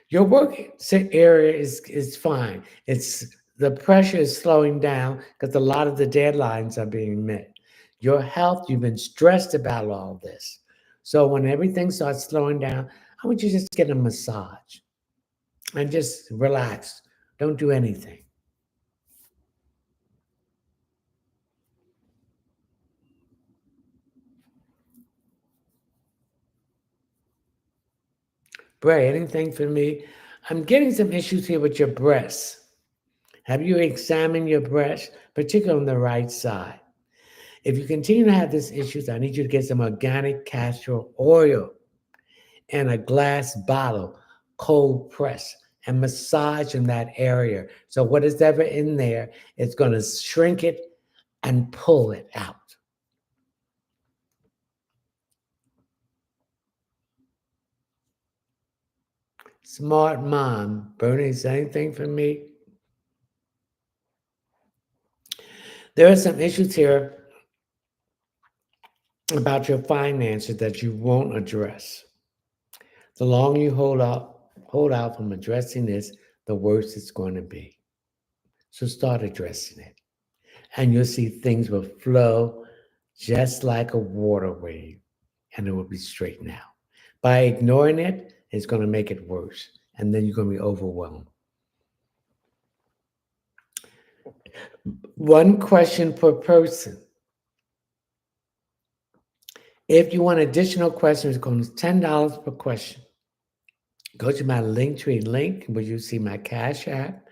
Your work area is fine. It's the pressure is slowing down because a lot of the deadlines are being met. Your health, you've been stressed about all this. So when everything starts slowing down, I want you to just get a massage and just relax. Don't do anything. Bray, anything for me? I'm getting some issues here with your breasts. Have you examined your breast, particularly on the right side? If you continue to have these issues, I need you to get some organic castor oil in a glass bottle, cold press, and massage in that area. So what is ever in there, it's going to shrink it and pull it out. Smart mom, Bernie, is there anything for me? There are some issues here about your finances that you won't address. The longer you hold out from addressing this, the worse it's going to be. So start addressing it. And you'll see things will flow just like a water wave and it will be straightened out. By ignoring it, it's going to make it worse. And then you're going to be overwhelmed. One question per person. If you want additional questions, it's going to be $10 per question. Go to my Linktree link where you see my Cash App.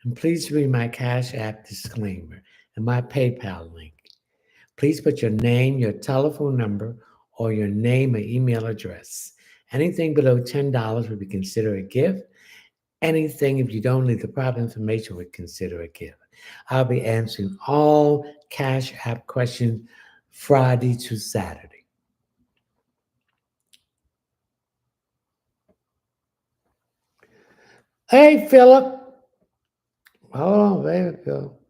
And please read my Cash App disclaimer and my PayPal link. Please put your name, your telephone number, or your name or email address. Anything below $10 would be considered a gift. Anything, if you don't leave the proper information, would consider a gift. I'll be answering all Cash App questions Friday to Saturday. Hey, Philip. Hold on, baby, Philip.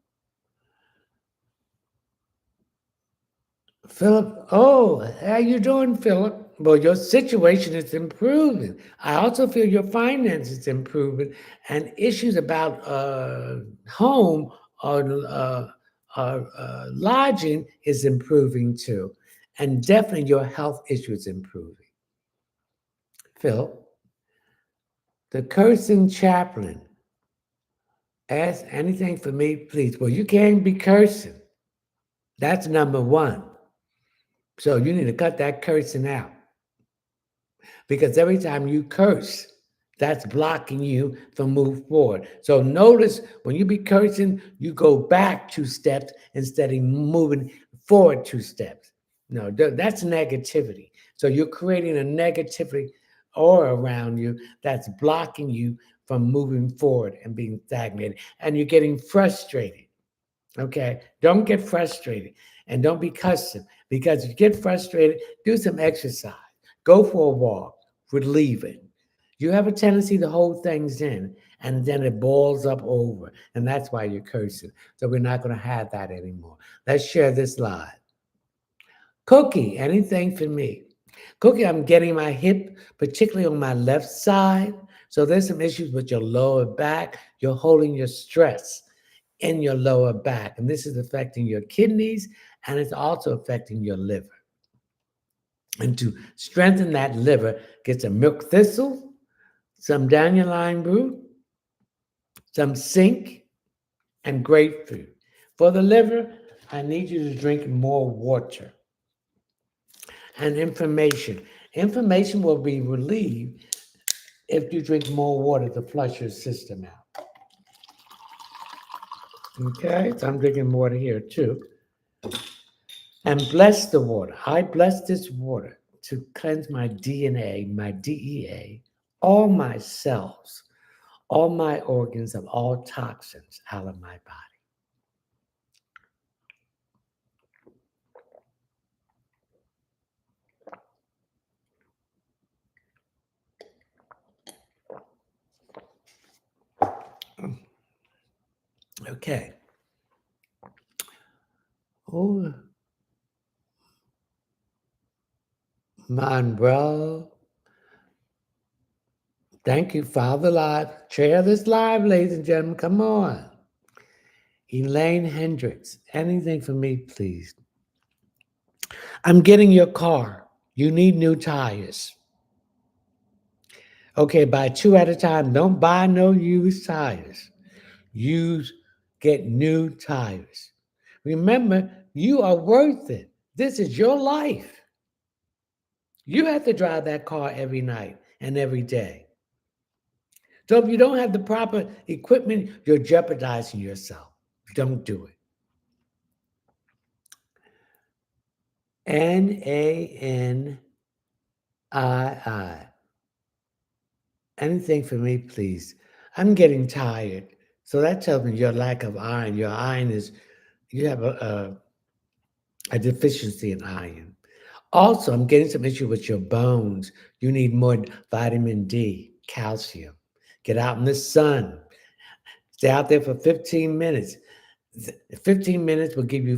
Philip, oh, how you doing, Philip? Well, your situation is improving. I also feel your finances improving, and issues about home or lodging is improving too, and definitely your health issue is improving. Phil, the cursing chaplain, ask anything for me, please. Well, you can't be cursing. That's number one. So you need to cut that cursing out. Because every time you curse, that's blocking you from move forward. So notice when you be cursing, you go back 2 steps instead of moving forward 2 steps. No, that's negativity. So you're creating a negativity aura around you that's blocking you from moving forward and being stagnated. And you're getting frustrated. Okay, don't get frustrated and don't be cussing because if you get frustrated, do some exercise, go for a walk, relieve it. You have a tendency to hold things in and then it boils up over, and that's why you're cursing. So we're not going to have that anymore. Let's share this live. Cookie, anything for me? Cookie, I'm getting my hip, particularly on my left side. So there's some issues with your lower back. You're holding your stress in your lower back. And this is affecting your kidneys and it's also affecting your liver. And to strengthen that liver, get some milk thistle, some dandelion root, some zinc, and grapefruit. For the liver, I need you to drink more water. And inflammation. Inflammation will be relieved if you drink more water to flush your system out. Okay, so I'm drinking water here too. And bless the water. I bless this water to cleanse my DNA, my DEA, all my cells, all my organs of all toxins out of my body. Okay. Oh, Monroe. Thank you, Father Live. Share this live, ladies and gentlemen. Come on. Elaine Hendricks. Anything for me, please. I'm getting your car. You need new tires. Okay, buy two at a time. Don't buy no used tires. Use, get new tires. Remember, you are worth it. This is your life. You have to drive that car every night and every day. So if you don't have the proper equipment, you're jeopardizing yourself. Don't do it. NANII. Anything for me, please. I'm getting tired. So that tells me your lack of iron. Your iron is, you have a deficiency in iron. Also, I'm getting some issue with your bones. You need more vitamin D, calcium. Get out in the sun. Stay out there for 15 minutes. 15 minutes will give you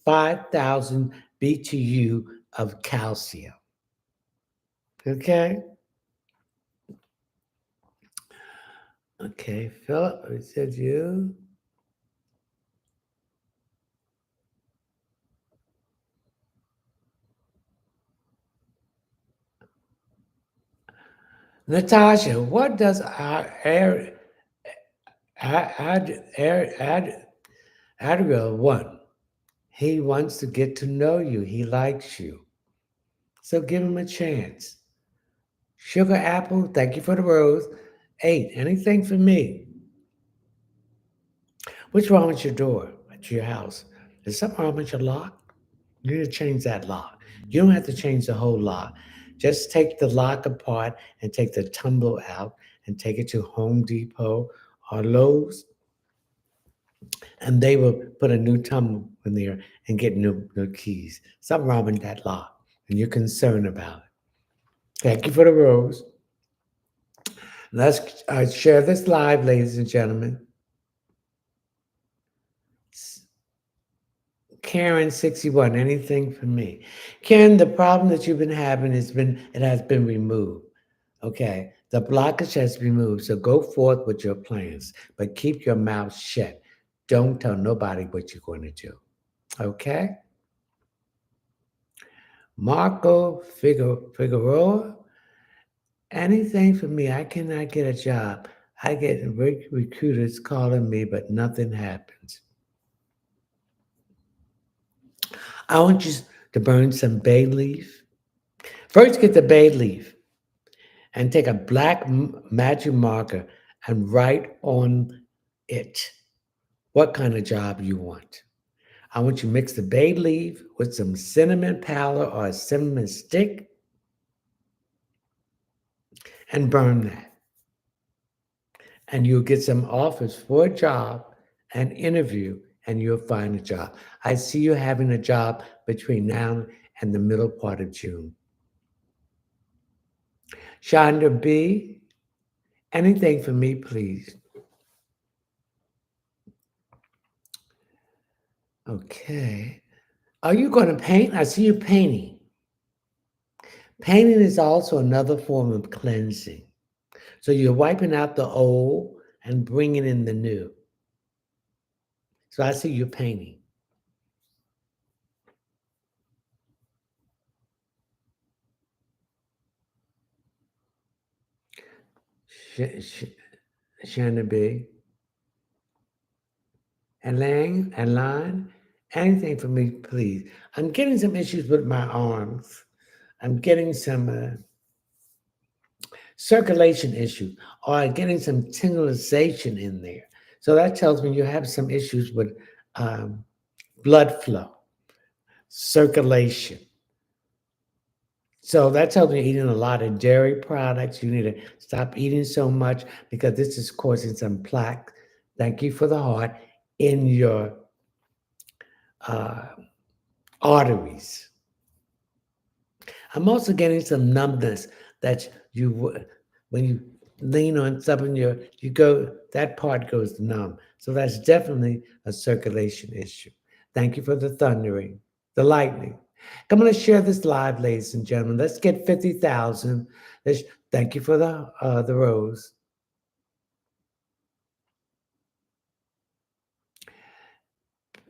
5,000 BTU of calcium. Okay? Okay, Philip, it said you. Natasha, what does our Adriel want? He wants to get to know you. He likes you. So give him a chance. Sugar Apple, thank you for the rose. 8, anything for me? What's wrong with your door to your house? Is something wrong with your lock? You need to change that lock. You don't have to change the whole lock. Just take the lock apart and take the tumble out and take it to Home Depot or Lowe's, and they will put a new tumble in there and get new keys. Something wrong with that lock, and you're concerned about it. Thank you for the rose. Let's share this live, ladies and gentlemen. Karen 61, anything for me? Karen, the problem that you've been having has been removed. Okay. The blockage has been removed. So go forth with your plans, but keep your mouth shut. Don't tell nobody what you're going to do. Okay? Marco Figueroa, anything for me? I cannot get a job. I get recruiters calling me, but nothing happens. I want you to burn some bay leaf. First, get the bay leaf and take a black magic marker and write on it what kind of job you want. I want you to mix the bay leaf with some cinnamon powder or a cinnamon stick and burn that. And you'll get some offers for a job and interview, and you'll find a job. I see you having a job between now and the middle part of June. Chandra B, anything for me, please. Okay. Are you going to paint? I see you painting. Painting is also another form of cleansing. So you're wiping out the old and bringing in the new. So I see you painting. Shanna B. And line, anything for me, please. I'm getting some issues with my arms. I'm getting some circulation issues, or I'm getting some tingalization in there. So that tells me you have some issues with um, blood flow, circulation. So that tells me you're eating a lot of dairy products. You need to stop eating so much because this is causing some plaque. Thank you for the heart in your uh, arteries. I'm also getting some numbness that when you lean on something, you go that part goes numb. So that's definitely a circulation issue. Thank you for the thundering, the lightning. I'm going to share this live, ladies and gentlemen. Let's get 50,000. Thank you for the rose.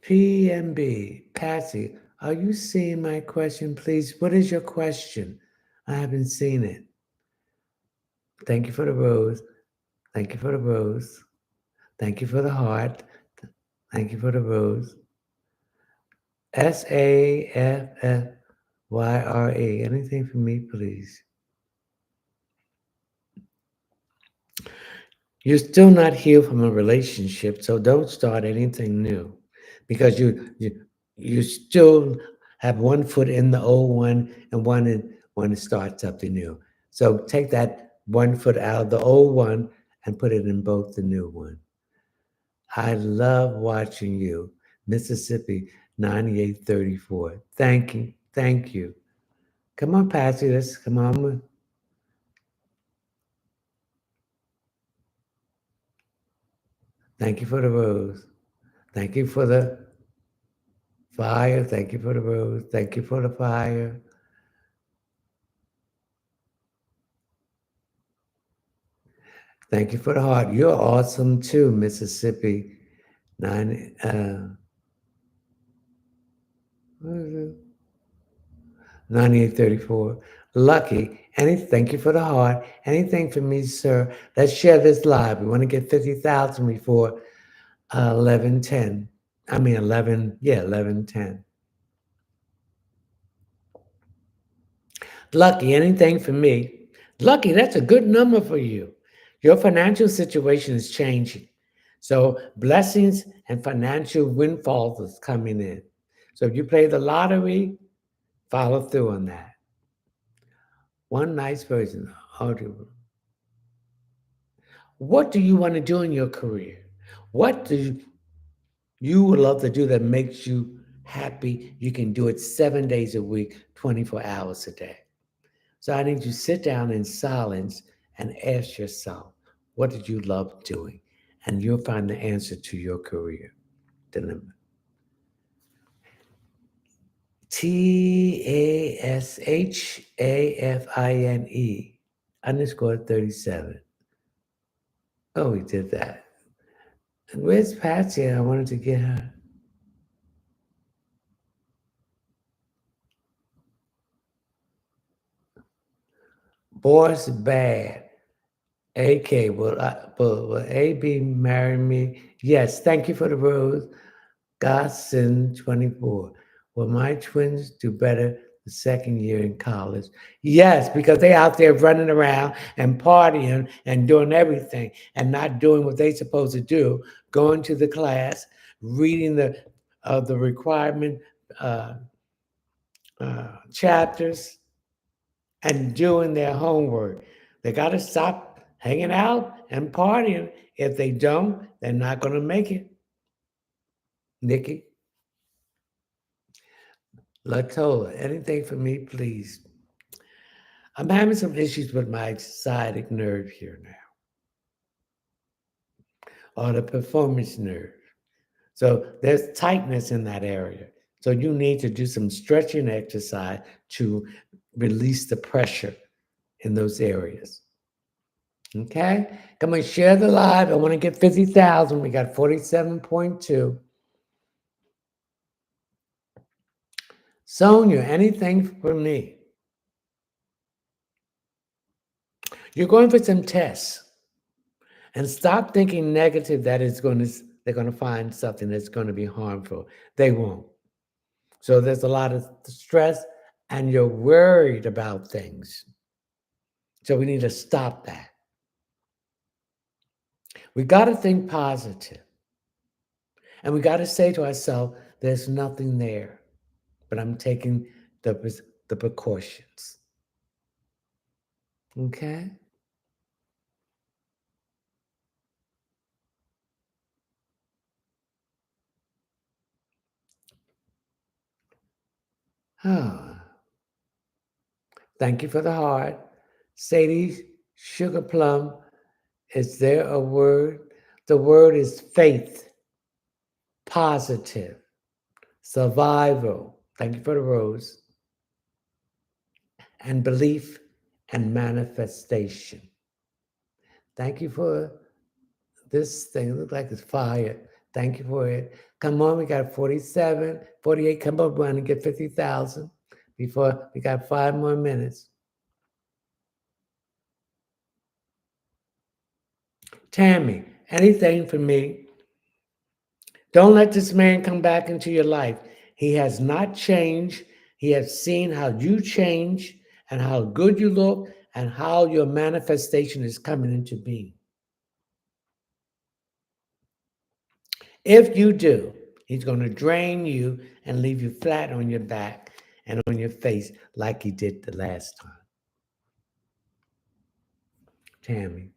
PMB, Patsy, are you seeing my question, please? What is your question? I haven't seen it. Thank you for the rose. Thank you for the rose. Thank you for the heart. Thank you for the rose. SAFFYRA. Anything for me, please? You're still not healed from a relationship, so don't start anything new because you still have one foot in the old one and one to start something new. So take that one foot out of the old one and put it in both the new one. I love watching you. Mississippi 9834. Thank you. Thank you. Come on, Patsy. Let's come on. Thank you for the rose. Thank you for the fire. Thank you for the rose. Thank you for the fire. Thank you for the heart. You're awesome too, Mississippi. 9834. Lucky. Thank you for the heart. Anything for me, sir. Let's share this live. We want to get 50,000 before 11:10. I mean 11, yeah, 11:10. Lucky, anything for me. Lucky, that's a good number for you. Your financial situation is changing. So blessings and financial windfalls is coming in. So if you play the lottery, follow through on that. One nice person. Audible. What do you want to do in your career? What do you would love to do that makes you happy? You can do it 7 days a week, 24 hours a day. So I need you to sit down in silence and ask yourself, what did you love doing? And you'll find the answer to your career dilemma. TASHAFINE underscore 37. Oh, we did that. And where's Patsy? I wanted to get her. Boys bad. AK, will AB marry me? Yes, thank you for the rose. Godson 24. Will my twins do better the second year in college? Yes, because they out there running around and partying and doing everything and not doing what they supposed to do, going to the class, reading the requirement uh, chapters, and doing their homework. They got to stop hanging out and partying. If they don't, they're not going to make it. Nikki, Latola, anything for me, please. I'm having some issues with my sciatic nerve here now, or the performance nerve. So there's tightness in that area. So you need to do some stretching exercise to release the pressure in those areas. Okay? Come on, share the live. I want to get 50,000. We got 47.2. Sonia, anything for me? You're going for some tests and stop thinking negative that it's going to they're going to find something that's going to be harmful. They won't. So there's a lot of stress, and you're worried about things. So we need to stop that. We got to think positive, and we got to say to ourselves, there's nothing there, but I'm taking the precautions. Okay? Ah, thank you for the heart. Sadie Sugar Plum, is there a word? The word is faith, positive, survival. Thank you for the rose. And belief and manifestation. Thank you for this thing. It looks like it's fire. Thank you for it. Come on, we got 47, 48. Come up run and get 50,000 before we got 5 more minutes. Tammy, anything for me? Don't let this man come back into your life. He has not changed. He has seen how you change and how good you look and how your manifestation is coming into being. If you do, he's going to drain you and leave you flat on your back and on your face like he did the last time. Tammy,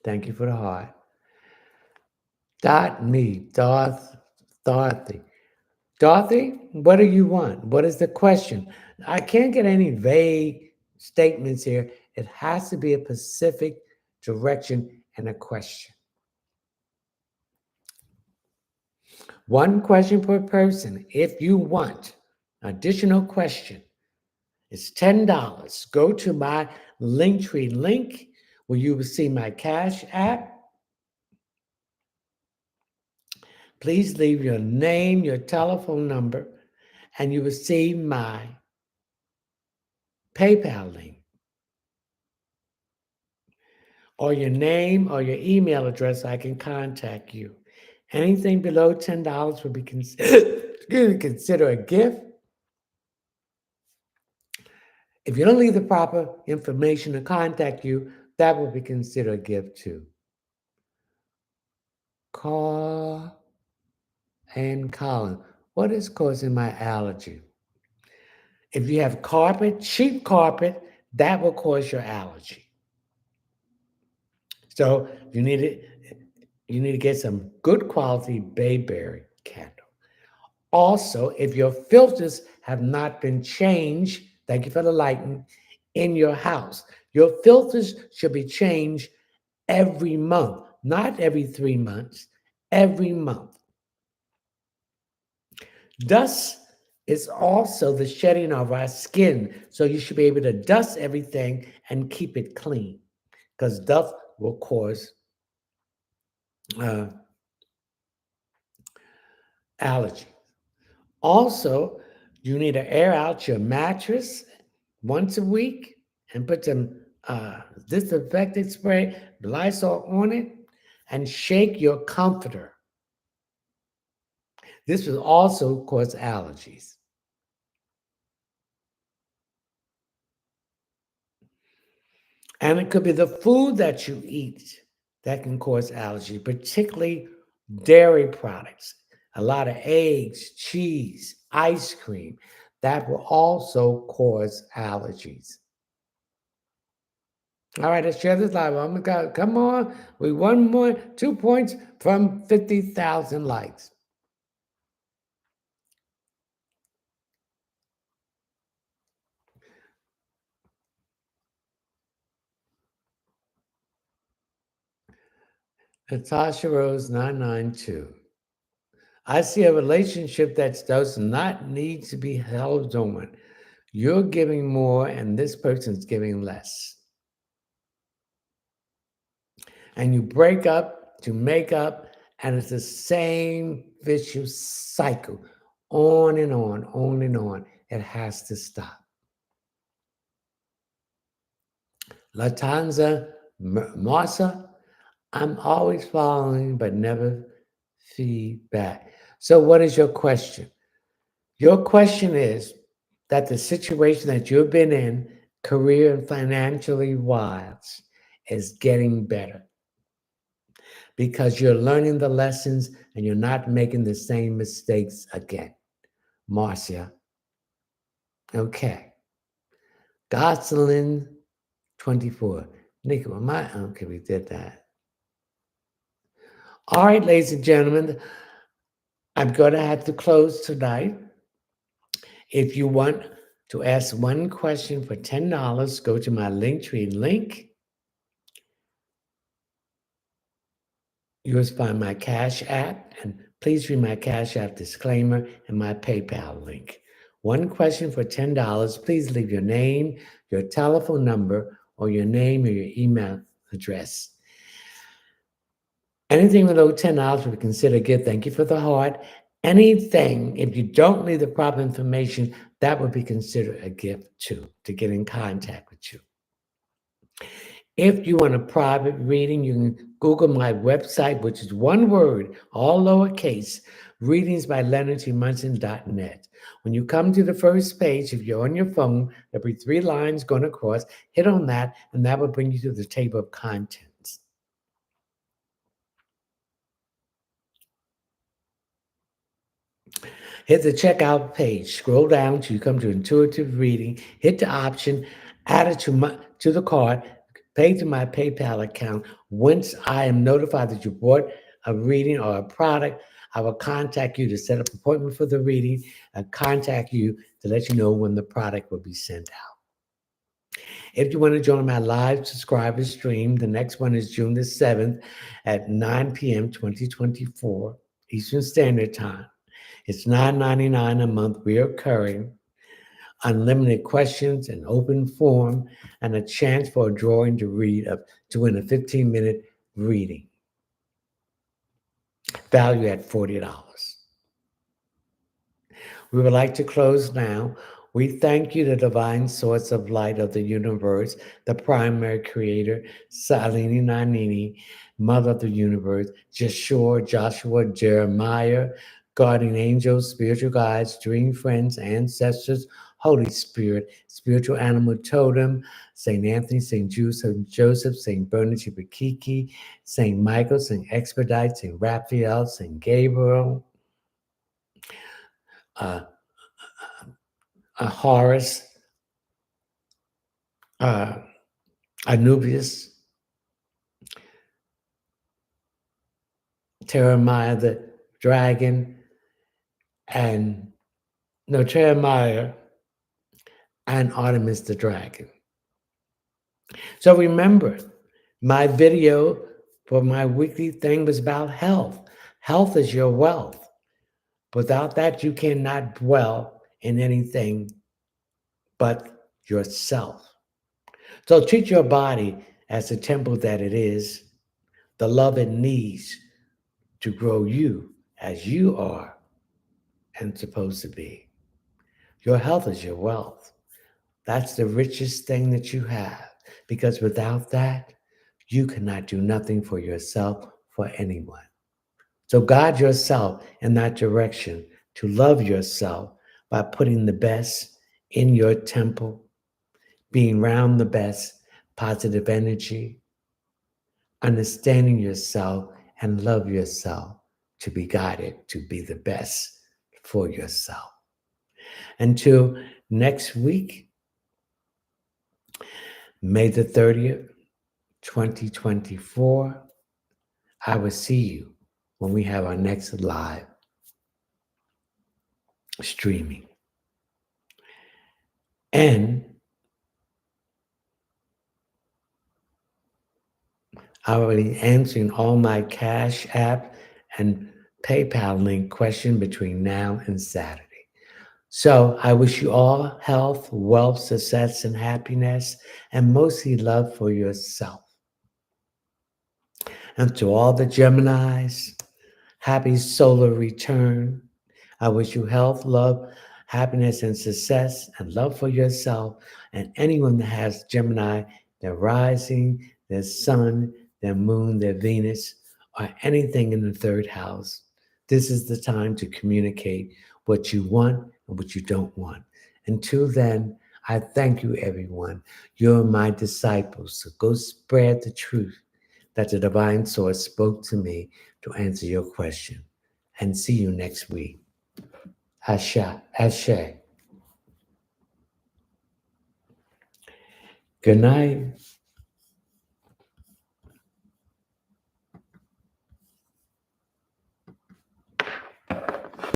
thank you for the heart. Dorothy. Dorothy, what do you want? What is the question? I can't get any vague statements here. It has to be a specific direction and a question. One question per person. If you want additional question, it's $10. Go to my Linktree link where you will see my Cash App. Please leave your name, your telephone number, and you will see my PayPal link. Or your name or your email address, I can contact you. Anything below $10 will be considered a gift. If you don't leave the proper information to contact you, that will be considered a gift too. Call and Colin, what is causing my allergy? If you have carpet, cheap carpet, that will cause your allergy. So you need to get some good quality bayberry candle. Also, if your filters have not been changed, thank you for the lighting, in your house, your filters should be changed every month, not every 3 months, every month. Dust is also the shedding of our skin, so you should be able to dust everything and keep it clean because dust will cause uh, allergy. Also, you need to air out your mattress once a week and put some disinfectant spray, Lysol on it, and shake your comforter. This will also cause allergies. And it could be the food that you eat that can cause allergy, particularly dairy products, a lot of eggs, cheese, ice cream. That will also cause allergies. All right, let's share this live. Oh my God, come on. We one more, 2 points from 50,000 likes. Natasha Rose 992. I see a relationship that does not need to be held on. You're giving more and this person's giving less. And you break up to make up, and it's the same vicious cycle on and on, on and on. It has to stop. Latanza Marsa, I'm always following but never feedback. So, what is your question? Your question is that the situation that you've been in, career and financially wise, is getting better because you're learning the lessons and you're not making the same mistakes again. Marcia, okay. Gosselin 24. Nick, am I? Okay, we did that. All right, ladies and gentlemen, I'm going to have to close tonight. If you want to ask one question for $10, go to my Linktree link. You'll find my Cash App, and please read my Cash App disclaimer and my PayPal link. One question for $10. Please leave your name, your telephone number, or your name or your email address. Anything below $10 will be considered a gift. Thank you for the heart. Anything, if you don't leave the proper information, that would be considered a gift too, to get in contact with you. If you want a private reading, you can Google my website, which is one word, all lowercase, readingsbyleonardtmunson.net. When you come to the first page, if you're on your phone, there'll be 3 lines going across. Hit on that, and that will bring you to the table of contents. Hit the checkout page. Scroll down till you come to intuitive reading. Hit the option, add it to the cart, pay to my PayPal account. Once I am notified that you bought a reading or a product, I will contact you to set up an appointment for the reading and contact you to let you know when the product will be sent out. If you want to join my live subscriber stream, the next one is June the 7th at 9 p.m. 2024 Eastern Standard Time. It's $9.99 a month, reoccurring, unlimited questions, an open forum, and a chance for a drawing to win a 15-minute reading. Value at $40. We would like to close now. We thank you, the divine source of light of the universe, the primary creator, Salini Nanini, mother of the universe, Joshua, Jeremiah, guardian angels, spiritual guides, dream friends, ancestors, Holy Spirit, spiritual animal totem, St. Anthony, St. Jude, St. Joseph, St. Bernard, Chibikiki, St. Michael, St. Expedite, St. Raphael, St. Gabriel, Horus, Anubius, Jeremiah the dragon, Jeremiah and Artemis the dragon. So remember, my video for my weekly thing was about health. Health is your wealth. Without that, you cannot dwell in anything but yourself. So treat your body as the temple that it is, the love it needs to grow you as you are and supposed to be. Your health is your wealth. That's the richest thing that you have, because without that, you cannot do nothing for yourself, for anyone. So guide yourself in that direction to love yourself by putting the best in your temple, being around the best positive energy, understanding yourself and love yourself to be guided to be the best for yourself. Until next week, May the 30th, 2024, I will see you when we have our next live streaming. And I will be answering all my Cash App and PayPal link question between now and Saturday. So I wish you all health, wealth, success, and happiness, and mostly love for yourself. And to all the Geminis, happy solar return. I wish you health, love, happiness, and success, and love for yourself. And anyone that has Gemini, their rising, their sun, their moon, their Venus, or anything in the 3rd house, This is the time to communicate what you want and what you don't want. Until then, I thank you, everyone. You're my disciples. So go spread the truth that the divine source spoke to me to answer your question. And see you next week. Asha, Ashe. Good night.